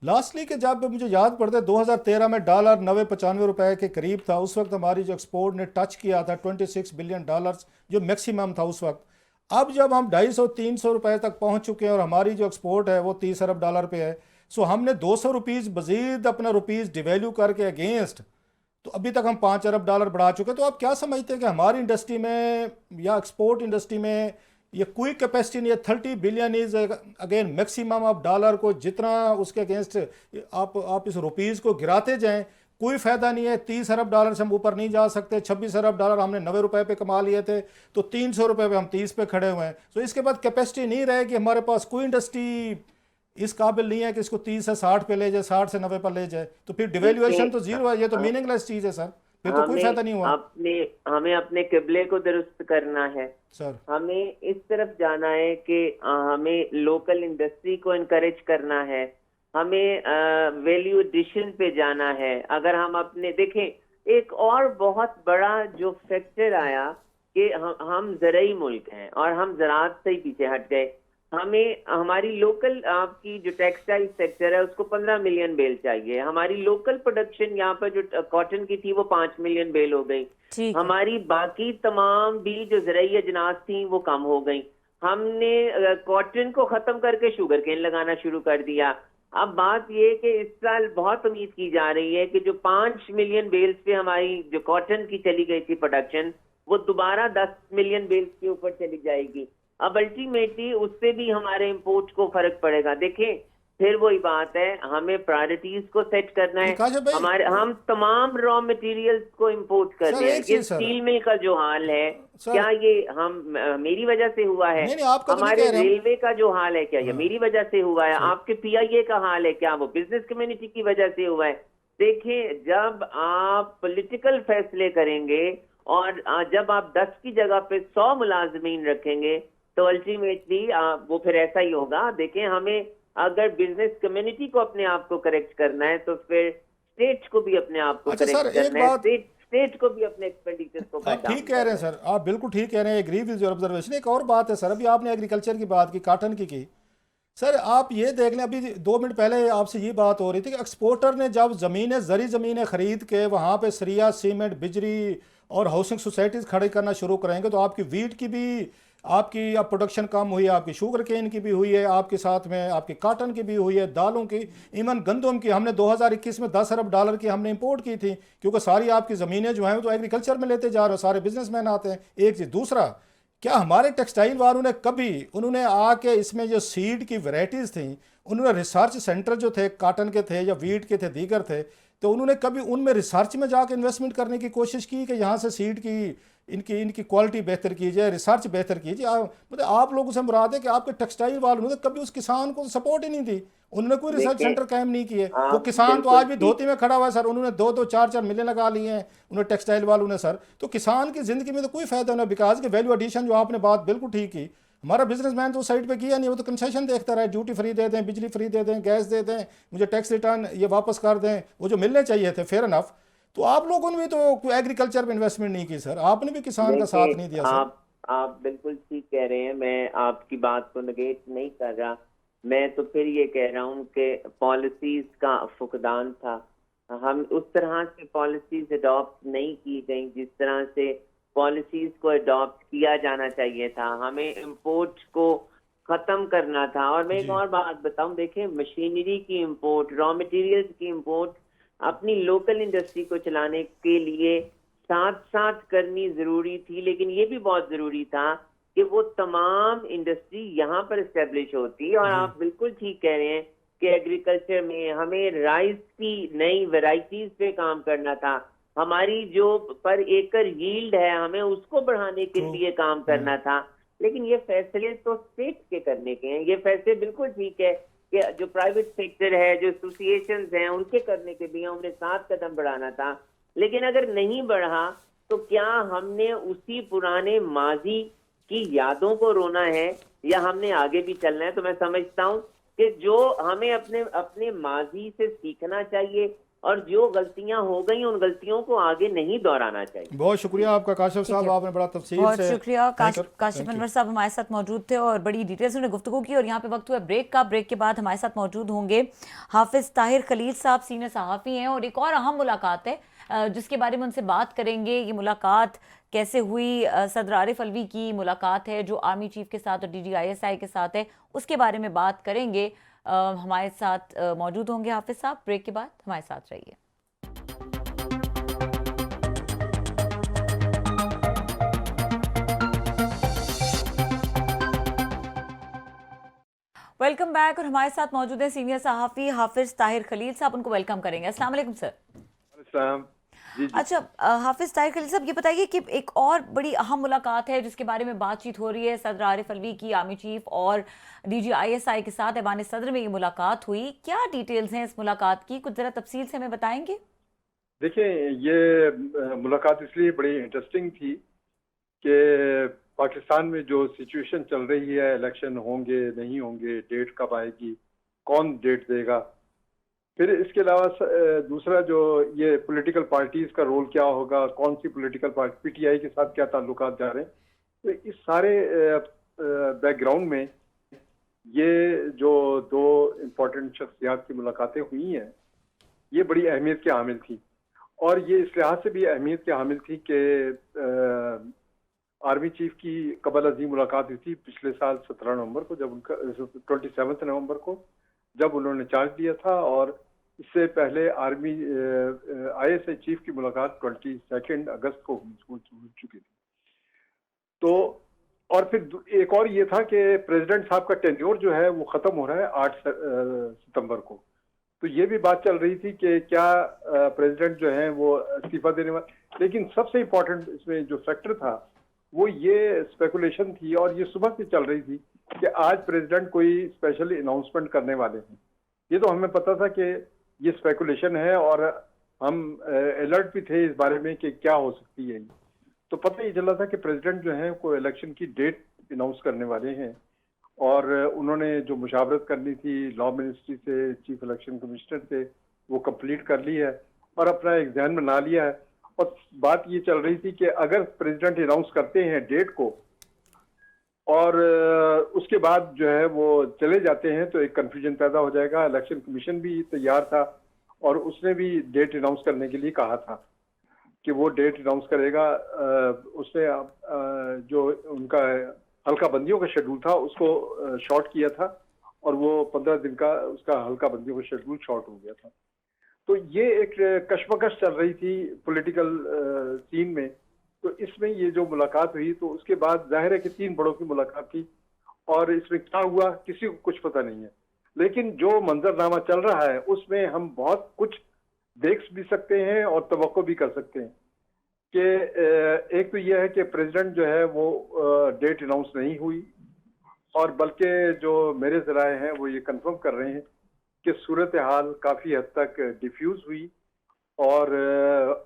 लास्टली के जब मुझे याद पड़ता है 2013 में डॉलर 90-95 रुपए के करीब था, उस वक्त हमारी जो एक्सपोर्ट ने टच किया था 26 बिलियन डॉलर्स, जो मैक्सिमम था उस वक्त। अब जब हम 250-300 रुपए तक पहुंच चुके हैं और हमारी जो एक्सपोर्ट है वो 30 अरब डॉलर पे है, सो हमने 200 रुपीज़ मजीद अपना रुपीज़ डिवेल्यू करके अगेंस्ट, तो अभी तक हम 5 अरब डॉलर बढ़ा चुके। तो आप क्या समझते हैं कि हमारी इंडस्ट्री में या एक्सपोर्ट इंडस्ट्री में ये कोई कैपेसिटी नहीं है? 30 billion is again maximum of dollar को, जितना उसके अगेंस्ट आप इस रुपीज़ को गिराते जाएं, कोई फ़ायदा नहीं है। 30 अरब डॉलर से हम ऊपर नहीं जा सकते। 26 अरब डॉलर हमने 90 रुपए पे कमा लिए थे, तो 300 रुपए पे हम 30 पे खड़े हुए हैं। तो इसके बाद कैपेसिटी नहीं रहेगी, हमारे पास कोई इंडस्ट्री इस काबिल नहीं है कि इसको 30 से 60 पे ले जाए, 60 से 90 पर ले जाए। तो फिर डिवेल्यूएशन तो जीरो है, ये तो मीनिंगलेस चीज़ है सर, फिर तो कोई फायदा नहीं हुआ। हमें अपने किबले को दुरुस्त करना है सर। हमें इस तरफ जाना है कि हमें लोकल इंडस्ट्री को इनकरेज करना है, हमें वैल्यू एडिशन पे जाना है। अगर हम अपने देखें, एक और बहुत बड़ा जो फैक्टर आया कि हम ज़राई मुल्क हैं और हम ज़राअत से ही पीछे हट गए। हमें हमारी लोकल आपकी जो टेक्सटाइल सेक्टर है उसको 15 मिलियन बेल चाहिए। हमारी लोकल प्रोडक्शन यहाँ पर जो कॉटन की थी वो 5 मिलियन बेल हो गई। हमारी बाकी तमाम भी जो ज़राई अजनास थी वो कम हो गई। हमने कॉटन को खत्म करके शुगर केन लगाना शुरू कर दिया। अब बात ये कि इस साल बहुत उम्मीद की जा रही है कि जो 5 मिलियन बेल्स पे हमारी जो कॉटन की चली गई थी प्रोडक्शन, वो दोबारा 10 मिलियन बेल्स के ऊपर चली जाएगी। अब अल्टीमेटली उससे भी हमारे इंपोर्ट को फर्क पड़ेगा। देखें, फिर वही बात है, हमें प्रायोरिटीज को सेट करना है। हम तमाम रॉ मटेरियल्स को इंपोर्ट कर रहे हैं। ये स्टील मिल का जो हाल है, क्या ये मेरी वजह से हुआ है? हमारे रेलवे का जो हाल है, क्या ये मेरी वजह से हुआ है? आपके PIA का हाल है, क्या वो बिजनेस कम्युनिटी की वजह से हुआ है? देखें, जब आप पॉलिटिकल फैसले करेंगे और जब आप 10 की जगह पे 100 मुलाजमीन रखेंगे तो अल्टीमेटली वो फिर ऐसा ही होगा। देखें, हमें अगर बिजनेस कम्युनिटी को अपने आप को करेक्ट करना है तो फिर स्टेट को भी अपने आप को करेक्ट करना है। स्टेट को भी अपने एक्सपेंडिचर को आप ठीक कह रहे हैं सर, आप बिल्कुल ठीक कह रहे हैं। Agree with your observation. एक और बात है सर, अभी आपने एग्रीकल्चर की बात की, काटन की सर, आप ये देख लें, अभी 2 मिनट पहले आपसे ये बात हो रही थी कि एक्सपोर्टर ने जब ज़मीनें खरीद के वहाँ पे सरिया, सीमेंट, बिजली और हाउसिंग सोसाइटीज़ खड़ी करना शुरू करेंगे तो आपकी वीट की भी आपकी अब प्रोडक्शन कम हुई है, आपकी शुगर केन की भी हुई है, आपके साथ में आपकी काटन की भी हुई है, दालों की, इवन गंदम की। हमने 2021 में 10 अरब डॉलर की हमने इंपोर्ट की थी, क्योंकि सारी आपकी ज़मीनें जो हैं वो तो एग्रीकल्चर में लेते जा रहे हो, सारे बिजनेसमैन आते हैं। एक चीज़। दूसरा, क्या हमारे टेक्सटाइल वालों ने कभी उन्होंने आके इसमें जो सीड की वैरायटीज़ थी, उन्होंने रिसर्च सेंटर जो थे काटन के थे या वीट के थे, दीगर थे, तो उन्होंने कभी उनमें रिसर्च में जाकर इन्वेस्टमेंट करने की कोशिश की कि यहाँ से सीड की इनकी क्वालिटी बेहतर की जाए, रिसर्च बेहतर कीजिए? मतलब आप लोगों से मुराद है कि आपके टेक्सटाइल वालों ने कभी उस किसान को सपोर्ट ही नहीं दी, उन्होंने कोई रिसर्च सेंटर कायम नहीं किए। वो किसान तो आज भी धोती में खड़ा हुआ है सर, उन्होंने 2-2, 4-4 मिलें लगा लिए हैं उन्होंने टेक्सटाइल वालों ने सर। तो किसान की जिंदगी में तो कोई फायदा नहीं, बिकॉज के वैल्यू एडिशन जो आपने बात बिल्कुल ठीक की, हमारा बिजनेसमैन तो साइड पे किया नहीं, वो तो कंसेशन देखता रहा, ड्यूटी फ्री दे दें, बिजली फ्री दे दें, गैस दे दें, मुझे टैक्स रिटर्न ये वापस कर दें, वो जो मिलने चाहिए थे, फेयर एनफ। तो आप लोगों ने भी तो एग्रीकल्चर में इन्वेस्टमेंट नहीं की सर, आपने भी किसान का साथ नहीं दिया सर। आप बिल्कुल ठीक कह रहे हैं, मैं आपकी बात को नेगेट नहीं कर रहा। मैं तो फिर ये कह रहा हूँ कि पॉलिसीज का फुकदान था। हम उस तरह से पॉलिसीज अडॉप्ट नहीं की गई जिस तरह से पॉलिसीज को अडॉप्ट किया जाना चाहिए था। हमें इंपोर्ट को खत्म करना था। और मैं एक और बात बताऊं, देखें, मशीनरी की इंपोर्ट, रॉ मटेरियल्स की इंपोर्ट अपनी लोकल इंडस्ट्री को चलाने के लिए साथ साथ करनी जरूरी थी, लेकिन ये भी बहुत जरूरी था कि वो तमाम इंडस्ट्री यहाँ पर एस्टेब्लिश होती। और आप बिल्कुल ठीक कह रहे हैं कि एग्रीकल्चर में हमें राइस की नई वैरायटीज पे काम करना था। हमारी जो पर एकड़ यील्ड है हमें उसको बढ़ाने के लिए काम करना था। लेकिन ये फैसले तो स्टेट के करने के हैं। ये फैसले बिल्कुल ठीक है कि जो प्राइवेट सेक्टर है, जो एसोसिएशंस हैं, उनके करने के भी हैं, उन्हें 7 कदम बढ़ाना था। लेकिन अगर नहीं बढ़ा तो क्या हमने उसी पुराने माजी की यादों को रोना है या हमने आगे भी चलना है? तो मैं समझता हूँ कि जो हमें अपने माजी से सीखना चाहिए और जो गलतियां हो गई उन गलतियों को आगे नहीं दोहराना चाहिए। बहुत शुक्रिया आपका काशिफ साहब, आपने बड़ा तफसील से। बहुत शुक्रिया काशिफ अनवर साहब हमारे साथ मौजूद थे और बड़ी डिटेल से उन्होंने गुफ्तगू की। और यहाँ पे वक्त हुआ ब्रेक का। ब्रेक के बाद हमारे साथ मौजूद होंगे हाफिज ताहिर खलील साहब, सीनियर सहाफ़ी हैं, और एक और अहम मुलाकात है जिसके बारे में उनसे बात करेंगे। ये मुलाकात कैसे हुई, सदर आरिफ अलवी की मुलाकात है जो आर्मी चीफ के साथ और DGISI के साथ है, उसके बारे में बात करेंगे। हमारे साथ मौजूद होंगे हाफिज साहब। ब्रेक के बाद हमारे साथ रहिए। Welcome back. और हमारे साथ मौजूद है सीनियर सहाफ़ी हाफिज ताहिर खलील साहब, उनको वेलकम करेंगे। अस्सलाम वालेकुम सर। सलाम। जी जी। अच्छा, हाफिज ताहिर खलील साहब, ये बताइए कि एक और बड़ी अहम मुलाकात है जिसके बारे में बातचीत हो रही है। सदर आरिफ अलवी की आर्मी चीफ और DG ISI के साथ ऐवान सदर में ये मुलाकात हुई। क्या डिटेल्स हैं इस मुलाकात की, कुछ जरा तफसील से हमें बताएंगे? देखिए, ये मुलाकात इसलिए बड़ी इंटरेस्टिंग थी कि पाकिस्तान में जो सिचुएशन चल रही है, इलेक्शन होंगे नहीं होंगे, डेट कब आएगी, कौन डेट देगा, फिर इसके अलावा दूसरा जो ये पॉलिटिकल पार्टीज का रोल क्या होगा, कौन सी पॉलिटिकल पार्टी PTI के साथ क्या ताल्लुकात जा रहे हैं, तो इस सारे बैकग्राउंड में ये जो दो इम्पोर्टेंट शख्सियात की मुलाकातें हुई हैं, ये बड़ी अहमियत की हामिल थी। और ये इस लिहाज से भी अहमियत की हामिल थी कि आर्मी चीफ की कबल अजीम मुलाकात हुई थी पिछले साल 17 नवंबर को, जब उनका 27 नवंबर को जब उन्होंने चार्ज दिया था। और इससे पहले आर्मी ISI चीफ की मुलाकात 22 अगस्त को हो चुकी थी। तो और फिर एक और ये था कि प्रेसिडेंट साहब का टेन्योर जो है वो खत्म हो रहा है 8 सितंबर को। तो ये भी बात चल रही थी कि क्या प्रेसिडेंट जो है वो इस्तीफा देने वाले। लेकिन सबसे इम्पोर्टेंट इसमें जो फैक्टर था वो ये स्पेकुलेशन थी, और ये सुबह से चल रही थी कि आज प्रेसिडेंट कोई स्पेशल अनाउंसमेंट करने वाले हैं। ये तो हमें पता था कि ये स्पेकुलेशन है, और हम अलर्ट भी थे इस बारे में कि क्या हो सकती है। तो पता ही चला था कि प्रेसिडेंट जो है कोई इलेक्शन की डेट अनाउंस करने वाले हैं, और उन्होंने जो मुशावरत करनी थी लॉ मिनिस्ट्री से, चीफ इलेक्शन कमिश्नर से, वो कंप्लीट कर ली है और अपना एक जहन बना लिया है। और बात ये चल रही थी कि अगर प्रेसिडेंट अनाउंस करते हैं डेट को और उसके बाद जो है वो चले जाते हैं तो एक कंफ्यूजन पैदा हो जाएगा। इलेक्शन कमीशन भी तैयार था और उसने भी डेट अनाउंस करने के लिए कहा था कि वो डेट अनाउंस करेगा। उसने जो उनका हल्का बंदियों का शेड्यूल था उसको शॉर्ट किया था, और वो 15 दिन का उसका हल्का बंदियों का शेड्यूल शॉर्ट हो गया था। तो ये एक कशमकश चल रही थी पॉलिटिकल सीन में। तो इसमें ये जो मुलाकात हुई, तो उसके बाद जाहिर है कि 3 बड़ों की मुलाकात थी, और इसमें क्या हुआ किसी को कुछ पता नहीं है। लेकिन जो मंजरनामा चल रहा है उसमें हम बहुत कुछ देख भी सकते हैं और तवक्को भी कर सकते हैं कि एक तो यह है कि प्रेसिडेंट जो है वो डेट अनाउंस नहीं हुई, और बल्कि जो मेरे ज़राए हैं वो ये कंफर्म कर रहे हैं कि सूरत हाल काफ़ी हद तक डिफ्यूज हुई, और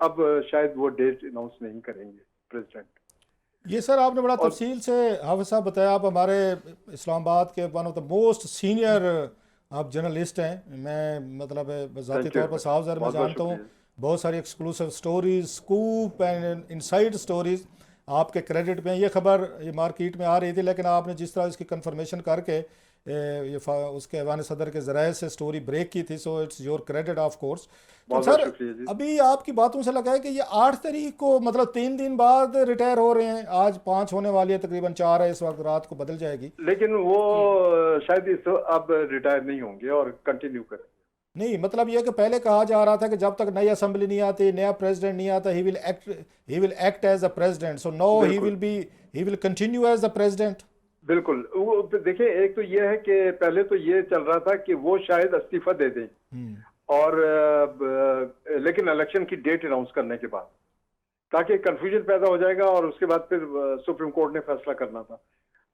अब शायद वो डेट अनाउंस नहीं करेंगे प्रेसिडेंट। ये सर आपने बड़ा तफसील से हाफिज साहब बताया। आप हमारे इस्लामाबाद के one of the most senior आप जर्नलिस्ट हैं। मैं मतलब ज़ाती तौर पर साफ ज़र में जानता हूँ। बहुत सारी exclusive stories, scoop and inside stories आपके क्रेडिट पे हैं। ये खबर ये मार्केट में आ रही थी, लेकिन आपने जिस तरह इसकी कंफर्मेशन करके ये उसके ऐवान सदर के ज़राए से स्टोरी ब्रेक की थी, so it's your credit of course. तो सर अभी आपकी बातों से लगा है कि ये 8 तारीख को मतलब 3 दिन बाद रिटायर हो रहे हैं। आज 5 होने वाली है, तकरीबन 4 है, इस वक्त रात को बदल जाएगी। लेकिन वो शायद अब रिटायर नहीं होंगे और कंटिन्यू करेंगे। नहीं, मतलब यह कि पहले कहा जा रहा था कि जब तक नई असेंबली नहीं आती, नया प्रेसिडेंट नहीं आता, he will act as a president. So no, he will continue as the president. बिल्कुल। वो देखिए, एक तो ये है कि पहले तो ये चल रहा था कि वो शायद इस्तीफा दे दें, और लेकिन इलेक्शन की डेट अनाउंस करने के बाद, ताकि कंफ्यूजन पैदा हो जाएगा और उसके बाद फिर सुप्रीम कोर्ट ने फैसला करना था।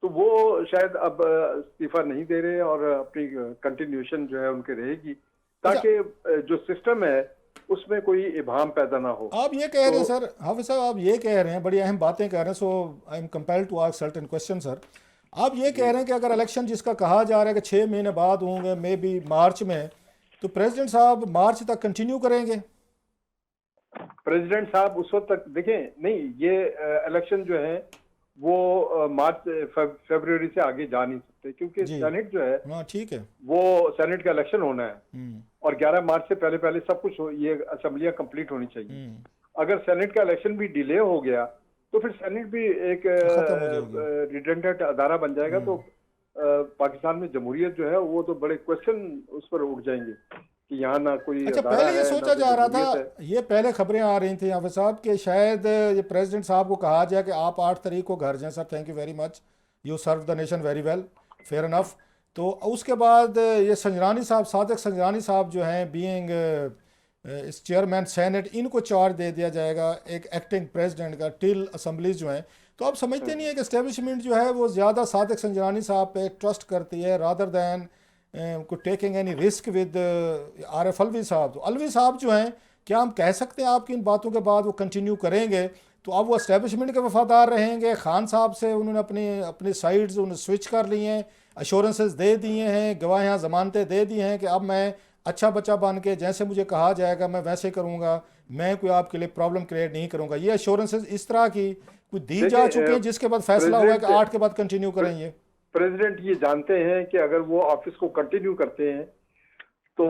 तो वो शायद अब इस्तीफा नहीं दे रहे और अपनी कंटिन्यूशन जो है उनके रहेगी, ताकि जो सिस्टम है उसमें कोई इबाहम पैदा ना हो। आप ये कह रहे हैं सर, हाफिज साहब आप ये कह रहे हैं, बड़ी अहम बातें कह रहे हैं। So I am compelled to ask certain question sir. आप ये कह रहे हैं कि अगर इलेक्शन जिसका कहा जा रहा है कि 6 महीने बाद होंगे, मे बी मार्च में, तो प्रेसिडेंट साहब मार्च तक कंटिन्यू करेंगे? प्रेसिडेंट साहब उस वक्त तक देखें, नहीं, ये इलेक्शन जो है वो मार्च फरवरी से आगे जा नहीं सकते, क्योंकि सेनेट जो है, ठीक है, वो सेनेट का इलेक्शन होना है और 11 मार्च से पहले पहले सब कुछ ये असेंबलियां कंप्लीट होनी चाहिए। अगर सेनेट का इलेक्शन भी डिले हो गया तो फिर सेनेट भी एक रिडेंडेंट अदारा बन जाएगा। तो पाकिस्तान में जमहूरियत जो है वो तो बड़े क्वेश्चन उस पर उठ जाएंगे कि यहाँ ना कोई। अच्छा, पहले ये सोचा जा रहा था, ये पहले खबरें आ रही थी हाफिज साहब कि शायद ये प्रेसिडेंट साहब को कहा जाए कि आप 8 तारीख को घर जाएं। Sir thank you very much, you serve the nation very well, fair enough. तो उसके बाद ये संजरानी साहब, सादिक संजरानी साहब जो हैं, बीइंग इस चेयरमैन सेनेट, इनको चार्ज दे दिया जाएगा एक एक्टिंग प्रेसिडेंट का टिल असम्बलीज जो हैं। तो आप समझते नहीं है कि इस्टेब्लिशमेंट जो है वो ज़्यादा सादिक संजरानी साहब पे ट्रस्ट करती है रादर दैन को taking any risk with Arif Alvi साहब। तो अलवी साहब जो हैं, क्या हम कह सकते हैं आपकी इन बातों के बाद वो कंटिन्यू करेंगे? तो अब वो इस्टेब्लिशमेंट के वफादार रहेंगे? खान साहब से उन्होंने अपनी साइड्स उन्होंने स्विच कर ली हैं, अश्योरेंसेस दे दिए हैं, गवाहियाँ ज़मानतें दे दी हैं कि अब मैं अच्छा बच्चा बन के जैसे मुझे कहा जाएगा मैं वैसे करूँगा, मैं कोई आपके लिए प्रॉब्लम क्रिएट नहीं करूँगा। ये अश्योरेंसेस इस तरह की कोई दी जा चुकी हैं जिसके बाद फैसला हुआ है कि 8 के बाद कंटिन्यू करेंगे? प्रेसिडेंट ये जानते हैं कि अगर वो ऑफिस को कंटिन्यू करते हैं तो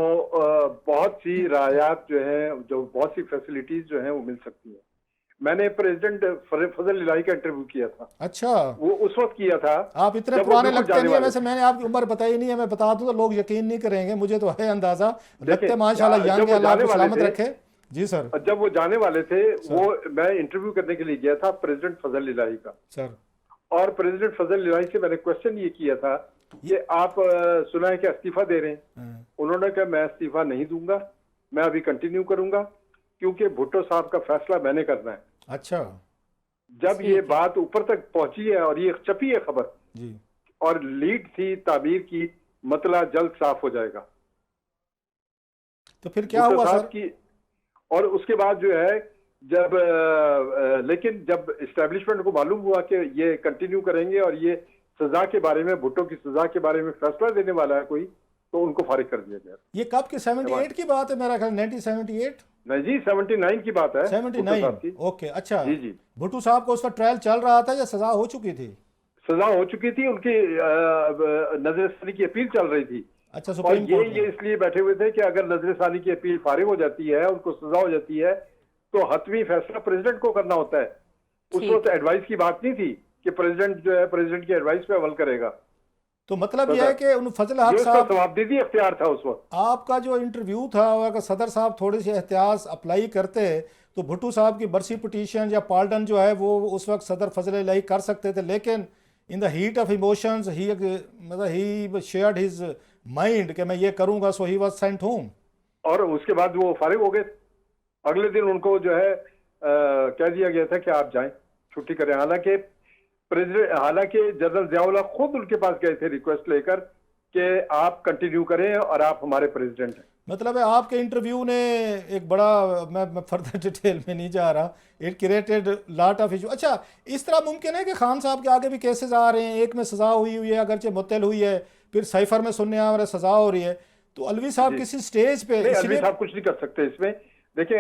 बहुत सी राहत जो है, जो बहुत सी फैसिलिटीज जो हैं वो मिल सकती हैं। मैंने प्रेसिडेंट फजल इलाही का इंटरव्यू किया था। अच्छा, वो उस वक्त किया था। आप इतने पुराने लगते नहीं है, वैसे मैंने आपकी उम्र बताई नहीं है, मैं बता दूं तो लोग यकीन नहीं करेंगे, मुझे तो है अंदाजा। लगते माशाल्लाह यंग है, अल्लाह आपको सलामत रखे। जी सर। जब वो जाने वाले थे, वो मैं इंटरव्यू करने के लिए गया था प्रेसिडेंट फजल इलाही का सर, और प्रेसिडेंट फजल इलाही से मैंने क्वेश्चन ये किया था, ये आप सुना है कि इस्तीफा दे रहे हैं? उन्होंने कहा मैं इस्तीफा नहीं दूंगा, मैं अभी कंटिन्यू करूंगा क्योंकि भुट्टो साहब का फैसला मैंने करना है। अच्छा, जब ये बात ऊपर तक पहुंची है और ये छपी है खबर जी, और लीड थी ताबीर की, मतला जल्द साफ हो जाएगा। तो फिर क्या हुआ सर? की, और उसके बाद जो है जब लेकिन जब इस्टेब्लिशमेंट को मालूम हुआ कि ये कंटिन्यू करेंगे और ये सजा के बारे में, भुट्टो की सजा के बारे में फैसला देने वाला है कोई, तो उनको फारिग कर दिया गया। ये कब की 78 की बात है मेरा ख्याल, 1978? नहीं जी, 79 की बात है। 79, ओके। अच्छा जी जी। भुट्टो साहब को उसका ट्रायल चल रहा था या सजा हो चुकी थी? सजा हो चुकी थी, उनकी नजरसानी की अपील चल रही थी। अच्छा, और सुप्रीम कोर्ट ये इसलिए बैठे हुए थे कि अगर नजरसानी की अपील फारिग हो जाती है, उनको सजा हो जाती है, तो हतमी फैसला प्रेसिडेंट को करना होता है। उस वक्त एडवाइस की बात नहीं थी कि प्रेसिडेंट जो है प्रेसिडेंट की एडवाइस पे अमल करेगा। तो मतलब यह है कि उन फजल हक साहब, जवाबदेही इख्तियार था उस वक्त। आपका जो इंटरव्यू था, अगर सदर साहब थोड़ी सी एहतियात अप्लाई करते तो भुट्टो साहब की बरसी पिटीशन या पार्डन जो है वो उस वक्त सदर फजल इलाही कर सकते थे, लेकिन in the heat of emotions he shared his mind कि मैं ये करूंगा, सो ही वाज सेंट होम। और उसके बाद वो फारिग हो गए। अगले दिन उनको जो है कह दिया गया था कि आप जाएं, छुट्टी करें। हालांकि जनरल जियाउल्लाह खुद उनके पास गए थे रिक्वेस्ट लेकर कि आप कंटिन्यू करें और आप हमारे प्रेसिडेंट हैं। मतलब है आपके इंटरव्यू ने एक बड़ा, मैं फर्दर डिटेल में नहीं जा रहा, it created lot of issue. अच्छा, इस तरह मुमकिन है कि खान साहब के आगे भी केसेस आ रहे हैं, एक में सजा हुई है अगरचे मुत्तल हुई है, फिर साइफर में सुनने आ रहे सजा हो रही है, तो अलवी साहब किसी स्टेज पे? अलवी साहब कुछ नहीं कर सकते इसमें। देखिए,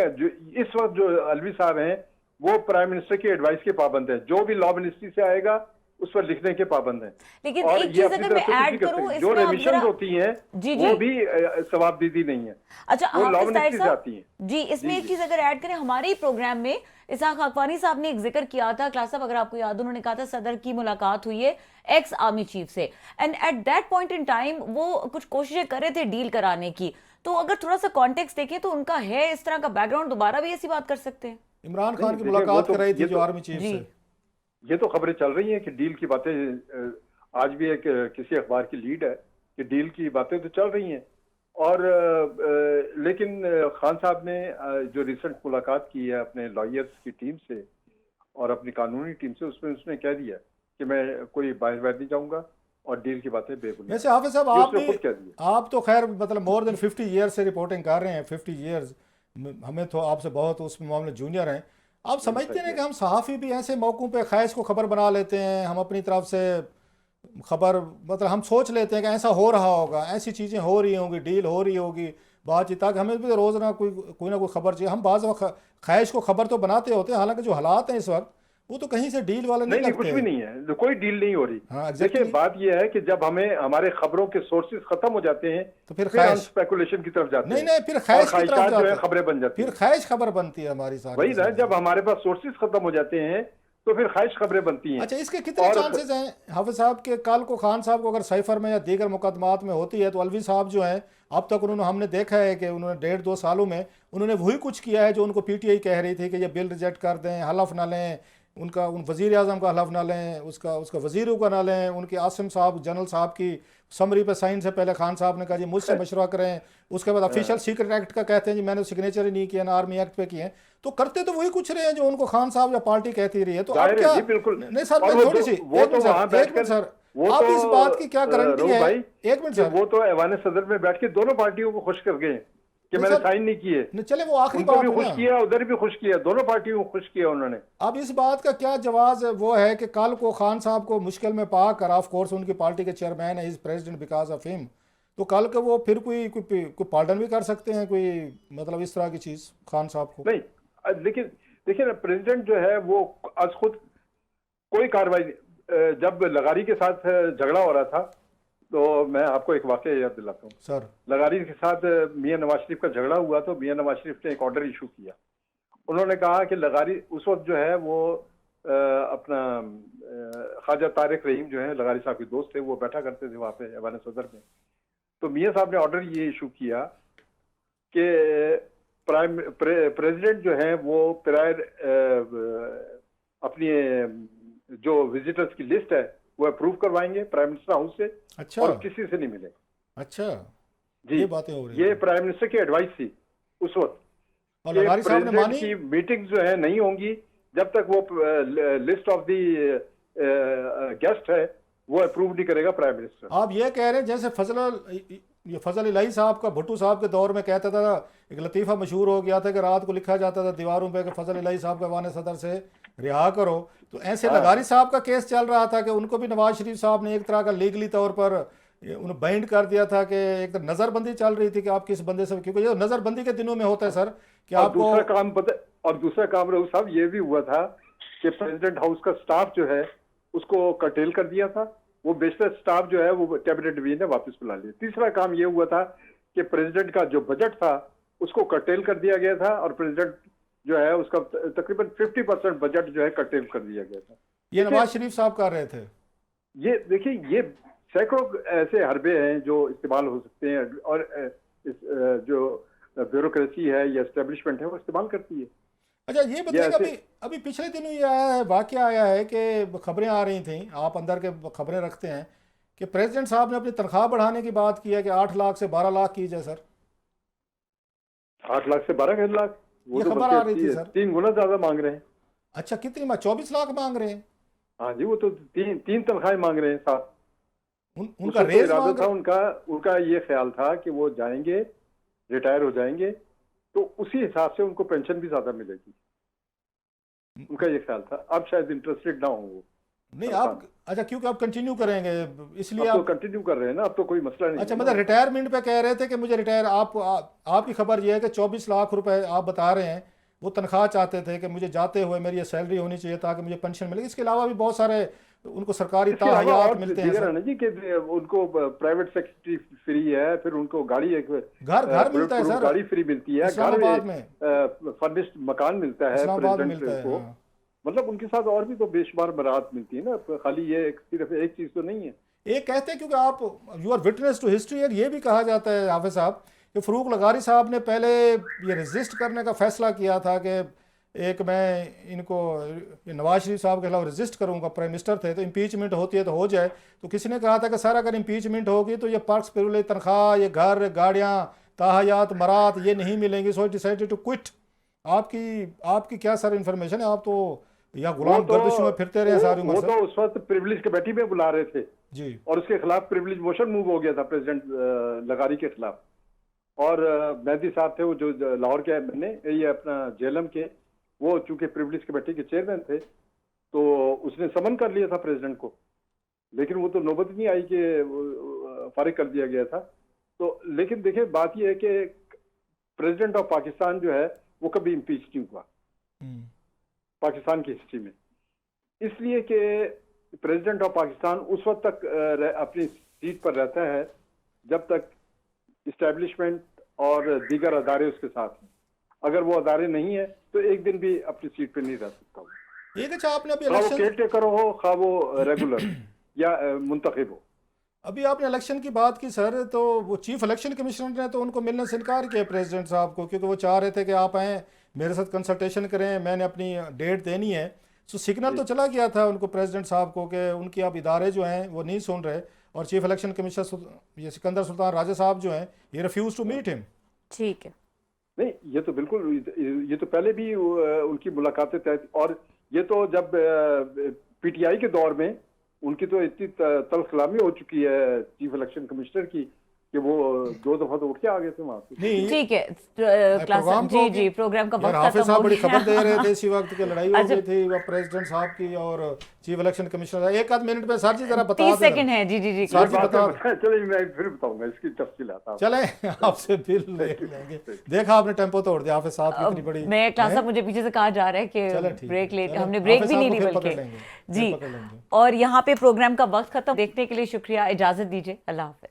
इस वक्त जो अलवी साहब हैं वो प्राइम मिनिस्टर की एडवाइस के पाबंद है, जो भी लॉ मिनिस्ट्री से आएगा उस पर लिखने के पाबंद हैं। लेकिन और एक चीज अगर मैं ऐड करूं, जो रेमिशन होती हैं वो भी सवाबदीदी नहीं है। अच्छा, वो लॉ मिनिस्ट्री से आती हैं जी। इसमें एक चीज अगर ऐड करें, हमारे ही प्रोग्राम में इसाक अकवानी साहब ने एक जिक्र किया था, क्लास साहब अगर आपको याद हो, उन्होंने कहा था सदर की मुलाकात हुई है एक्स आर्मी चीफ से, and at that point in time वो कुछ कोशिशें कर रहे थे डील कराने की। तो अगर थोड़ा सा कॉन्टेक्स्ट देखें तो उनका है इस तरह का बैकग्राउंड, दोबारा भी ऐसी बात कर सकते हैं? इमरान खान की मुलाकात कर रही थी जो आर्मी चीफ से, ये तो खबरें चल रही हैं कि डील की बातें, आज भी एक किसी अखबार की लीड है कि डील की बातें तो चल रही हैं। और लेकिन खान साहब ने जो रिसेंट मुलाकात की है अपने लॉयर्स की टीम से और अपनी कानूनी टीम से, उसमें उसने कह दिया कि मैं कोई बाहर नहीं जाऊंगा और डील की बातें बेबुनियाद। वैसे हाफिज साहब आप तो खैर मतलब मोर देन 50 ईयर्स से रिपोर्टिंग कर रहे हैं, 50 ईयर्स, हमें तो आपसे बहुत उस मामले जूनियर हैं। आप समझते हैं कि हम सहाफ़ी भी ऐसे मौक़ों पे ख्वाहिश को ख़बर बना लेते हैं, हम अपनी तरफ से खबर मतलब हम सोच लेते हैं कि ऐसा हो रहा होगा, ऐसी चीज़ें हो रही होंगी, डील हो रही होगी, बातचीत, ताकि हमें भी रोज़ ना कोई ना कोई खबर चाहिए। हम बाज़ ख्वाहिश को खबर तो बनाते होते हैं, हालांकि जो हालात हैं इस वक्त वो तो कहीं से डील वाले नहीं लगते। कुछ भी नहीं है, कोई डील नहीं हो रही। हाँ, देखिए, बात यह है कि जब हमें हमारे खबरों के सोर्सेज खत्म हो जाते हैं तो फिर हम स्पेकुलेशन की तरफ जाते हैं। नहीं, फिर ख्वाहिश की तरफ जो है खबरें बन जाती हैं, फिर ख्वाहिश खबर बनती है हमारी सारी। वही ना, जब हमारे पास सोर्सेज खत्म हो जाते हैं तो फिर ख्वाहिश खबरें बनती हैं। अच्छा, इसके कितने चांसेस हैं हाफिज साहब के कल को खान साहब को अगर साइफर में या दीगर मुकदमात में होती है, तो अलवी साहब जो हैं अब तक उन्होंने, हमने देखा है कि उन्होंने 1.5-2 सालों में उन्होंने वही कुछ किया है जो उनको पीटीआई कह रही थी कि ये बिल रिजेक्ट कर दें, हलफ ना लें, उनका उन वज़ीर आज़म का हलफ ना लें, उसका उसका वज़ीरों का ना लें, उनके आसिम साहब जनरल साहब की समरी पे साइन से पहले खान साहब ने कहा जी मुझसे मशवरा करें, उसके बाद ऑफिशियल सीक्रेट एक्ट का कहते हैं जी मैंने सिग्नेचर ही नहीं किया ना आर्मी एक्ट पे किए हैं, तो करते तो वही कुछ रहे हैं जो उनको खान साहब या पार्टी कहती रही है। तो अब क्या, नहीं सर मैं थोड़ी सी एक मिनट सर आप इस बात की क्या गारंटी है, एक मिनट सर, वो तो ऐवान सदर में बैठ के दोनों पार्टियों को खुश कर गए कि मैंने साइन नहीं किए। नहीं चले वो आखिरी उनको बात भी है खुश ना। किया, उधर भी खुश किया, दोनों पार्टियों को खुश किया उन्होंने। अब इस बात का क्या जवाब वो है कि कल को खान साहब को मुश्किल में पाकर, ऑफ कोर्स उनकी पार्टी के चेयरमैन है, is president because of him, तो कल के वो फिर कोई पार्डन भी कर सकते हैं, कोई मतलब इस तरह की चीज खान साहब को। नहीं लेकिन देखिए ना, प्रेसिडेंट जो है वो आज खुद कोई कार्रवाई, जब लगारी के साथ झगड़ा हो रहा था तो मैं आपको एक वाकया याद दिलाता हूँ सर। लगारी के साथ मियां नवाज शरीफ का झगड़ा हुआ तो मियां नवाज शरीफ ने एक ऑर्डर इशू किया। उन्होंने कहा कि लगारी उस वक्त जो है वो अपना ख्वाजा तारिक रहीम जो है लगारी साहब के दोस्त थे, वो बैठा करते थे वहाँ पे ऐवान सदर में। तो मियां साहब ने ऑर्डर ये इशू किया कि प्रेसिडेंट जो है वो प्रायर अपनी जो विजिटर्स की लिस्ट है वो अप्रूव करवाएंगे प्राइम मिनिस्टर हाउस से। अच्छा। और किसी से नहीं मिले। अच्छा जी, ये बातें हो रही ये प्राइम मिनिस्टर की एडवाइस थी उस वक्त, और लगारी साहब ने मानी की मीटिंग जो है नहीं होंगी जब तक वो लिस्ट ऑफ दी गेस्ट है वो अप्रूव नहीं करेगा प्राइम मिनिस्टर। आप ये कह रहे हैं जैसे फजल इलाही साहब का भुट्टो साहब के दौर में कहता था, एक लतीफ़ा मशहूर हो गया था कि रात को लिखा जाता था दीवारों पे कि फजल इलाही साहब को ऐवान सदर से रिहा करो, तो ऐसे लगारी साहब का केस चल रहा था कि उनको भी नवाज शरीफ साहब ने एक तरह का लीगली तौर पर उन्हें बाइंड कर दिया था कि एक तो नज़रबंदी चल रही थी कि आप किस बंदे से, क्योंकि ये नज़रबंदी के दिनों में होता है सर कि आपको दूसरा काम रहू साहब ये भी हुआ था कि प्रेसिडेंट हाउस का स्टाफ जो है उसको कर्टेल कर दिया था, वो बेशतर स्टाफ जो है वो कैबिनेट डिवीजन ने वापस बुला लिया। तीसरा काम ये हुआ था कि प्रेसिडेंट का जो बजट था उसको कर्टेल कर दिया गया था और प्रेसिडेंट जो है उसका तकरीबन 50% बजट जो है कर्टेल कर दिया गया था। ये नवाज शरीफ साहब कर रहे थे। ये देखिए, ये सैकड़ों ऐसे हरबे हैं जो इस्तेमाल हो सकते हैं और जो ब्यूरोक्रेसी है या एस्टेब्लिशमेंट है वो इस्तेमाल करती है। अच्छा ये बताइए, अभी पिछले दिनों ये आया है, वाकया आया है कि खबरें आ रही थी, आप अंदर के खबरें रखते हैं कि प्रेसिडेंट साहब ने अपनी तनख्वाह बढ़ाने की बात की है कि 8 लाख से 12 लाख की जाए सर। 8 लाख से 12 लाख वो तो खबर आ रही थी सर, 3 गुना ज्यादा मांग रहे हैं। अच्छा कितनी 24 लाख मांग रहे हैं? हाँ जी, वो तो तीन तनख्वाहें मांग रहे हैं साथ। उनका रेज मांग था, उनका ये ख्याल था कि वो जाएंगे, रिटायर हो जाएंगे तो उसी हिसाब से उनको पेंशन भी ज्यादा मिलेगी, उनका ये ख्याल था। अब शायद इंटरेस्टेड ना हो वो। नहीं आप, अच्छा क्योंकि आप कंटिन्यू करेंगे इसलिए आप तो कंटिन्यू कर रहे हैं ना, अब तो कोई मसला नहीं। अच्छा मतलब रिटायरमेंट पे कह रहे थे कि मुझे रिटायर, आपकी खबर ये है कि 24 लाख रुपए आप बता रहे हैं वो तनख्वाह चाहते थे कि मुझे जाते हुए मेरी ये सैलरी होनी चाहिए ताकि मुझे पेंशन मिले। इसके अलावा भी बहुत सारे उनको सरकारी ताहयात मिलते हैं ना जी, कि उनको प्राइवेट सेक्रेटरी फ्री है, फिर उनको गाड़ी घर मिलता है सर, गाड़ी फ्री मिलती है, इस्लामाबाद में फर्निश्ड मकान मिलता है प्रेसिडेंट को। मतलब उनके साथ और भी तो बेशुमार बरात मिलती है ना, खाली ये सिर्फ एक चीज तो नहीं है। एक कहते हैं क्योंकि आप you are witness to history, ये भी कहा जाता है हाफिज साहब कि फरूक लगारी साहब ने पहले ये रेजिस्ट करने का फैसला किया था कि एक मैं इनको नवाज शरीफ साहब के खिलाफ रेजिस्ट करूंगा, प्राइम मिनिस्टर थे तो इम्पीचमेंट होती है तो हो जाए, तो किसी ने कहा था कि सर अगर इम्पीचमेंट होगी तो ये पर्क्स प्रिविलेज तनख्वाह, ये घर गाड़ियाँ ताहयात मरात ये नहीं मिलेंगी, सो डिसाइडेड टू क्विट। आपकी क्या सर इन्फॉर्मेशन है? आप तो या गुलाम गर्दिश में फिरते रहे सारी उम्र। वो तो उस वक्त प्रिविलेज कमेटी में बुला रहे थे जी, और उसके खिलाफ प्रिविलेज मोशन मूव हो गया था प्रेसिडेंट लगारी के खिलाफ। और मेहदी साहब थे वो जो लाहौर के ये अपना जेलम के, वो चूंकि प्रिविलेज कमेटी के चेयरमैन थे तो उसने समन कर लिया था प्रेसिडेंट को, लेकिन वो तो नौबत नहीं आई कि फारिग कर दिया गया था। तो लेकिन देखिए बात यह है कि प्रेसिडेंट ऑफ पाकिस्तान जो है वो कभी इम्पीच नहीं हुआ पाकिस्तान की हिस्ट्री में, इसलिए कि प्रेसिडेंट ऑफ पाकिस्तान उस वक्त तक अपनी सीट पर रहता है जब तक इस्टेब्लिशमेंट और दीगर अदारे उसके साथ हैं। अगर वो अदारे नहीं है तो एक दिन भी अपनी सीट पे नहीं रह सकता। एक अच्छा आपने अभी इलेक्शन, केयर टेकर हो खा वो रेगुलर या मुंतखब हो। अभी आपने इलेक्शन की बात की सर, तो वो चीफ इलेक्शन कमिश्नर ने तो उनको मिलने से इनकार किया प्रेसिडेंट साहब को, क्योंकि वो चाह रहे थे कि आप आएँ मेरे साथ कंसल्टेशन करें, मैंने अपनी डेट देनी है। तो सिग्नल तो चला गया था उनको प्रेसिडेंट साहब को कि उनकी अब इदारे जो हैं वो नहीं सुन रहे, और चीफ इलेक्शन कमिश्नर ये सिकंदर सुल्तान राजा साहब जो हैं ये रिफ्यूज टू मीट हिम। ठीक है। नहीं, ये तो बिल्कुल, ये तो पहले भी उनकी मुलाकातें तय थी, और ये तो जब पीटीआई के दौर में उनकी तो इतनी तलखलामी हो चुकी है चीफ इलेक्शन कमिश्नर की कि वो 2 दफा तो उठ के आ गए थे वहां से। नहीं, ठीक है, क्लास प्रोग्राम जी जी प्रोग्राम का यार वक्त हाफिज खत्म साहब हो बड़ी गया। खबर दे रहे थे इसी वक्त की लड़ाई हो अच्छा। गई थी वो प्रेसिडेंट साहब की और चीफ इलेक्शन कमिश्नर। एक आध मिनट में सर जी जरा बता 30 दें। सेकंड है। जी जी जी सर जी बता चलिए मैं फिर बताऊंगा इसकी तफसील आता। चले आपसे बिल ले लेंगे। देखा आपने टेम्पो तोड़ दिया हाफिज साहब की इतनी बड़ी। मैं क्लास साहब मुझे पीछे से कहा जा रहा है चलो कि ठीक ब्रेक है, लेते, चलो, हमने ब्रेक हाफिज भी साहब नहीं को ली फिर पकड़ बल्कि। लेंगे, जी, फिर पकड़ लेंगे। और यहाँ पे प्रोग्राम का वक्त खत्म। देखने के लिए शुक्रिया, इजाजत दीजिए, अल्लाह हाफिज।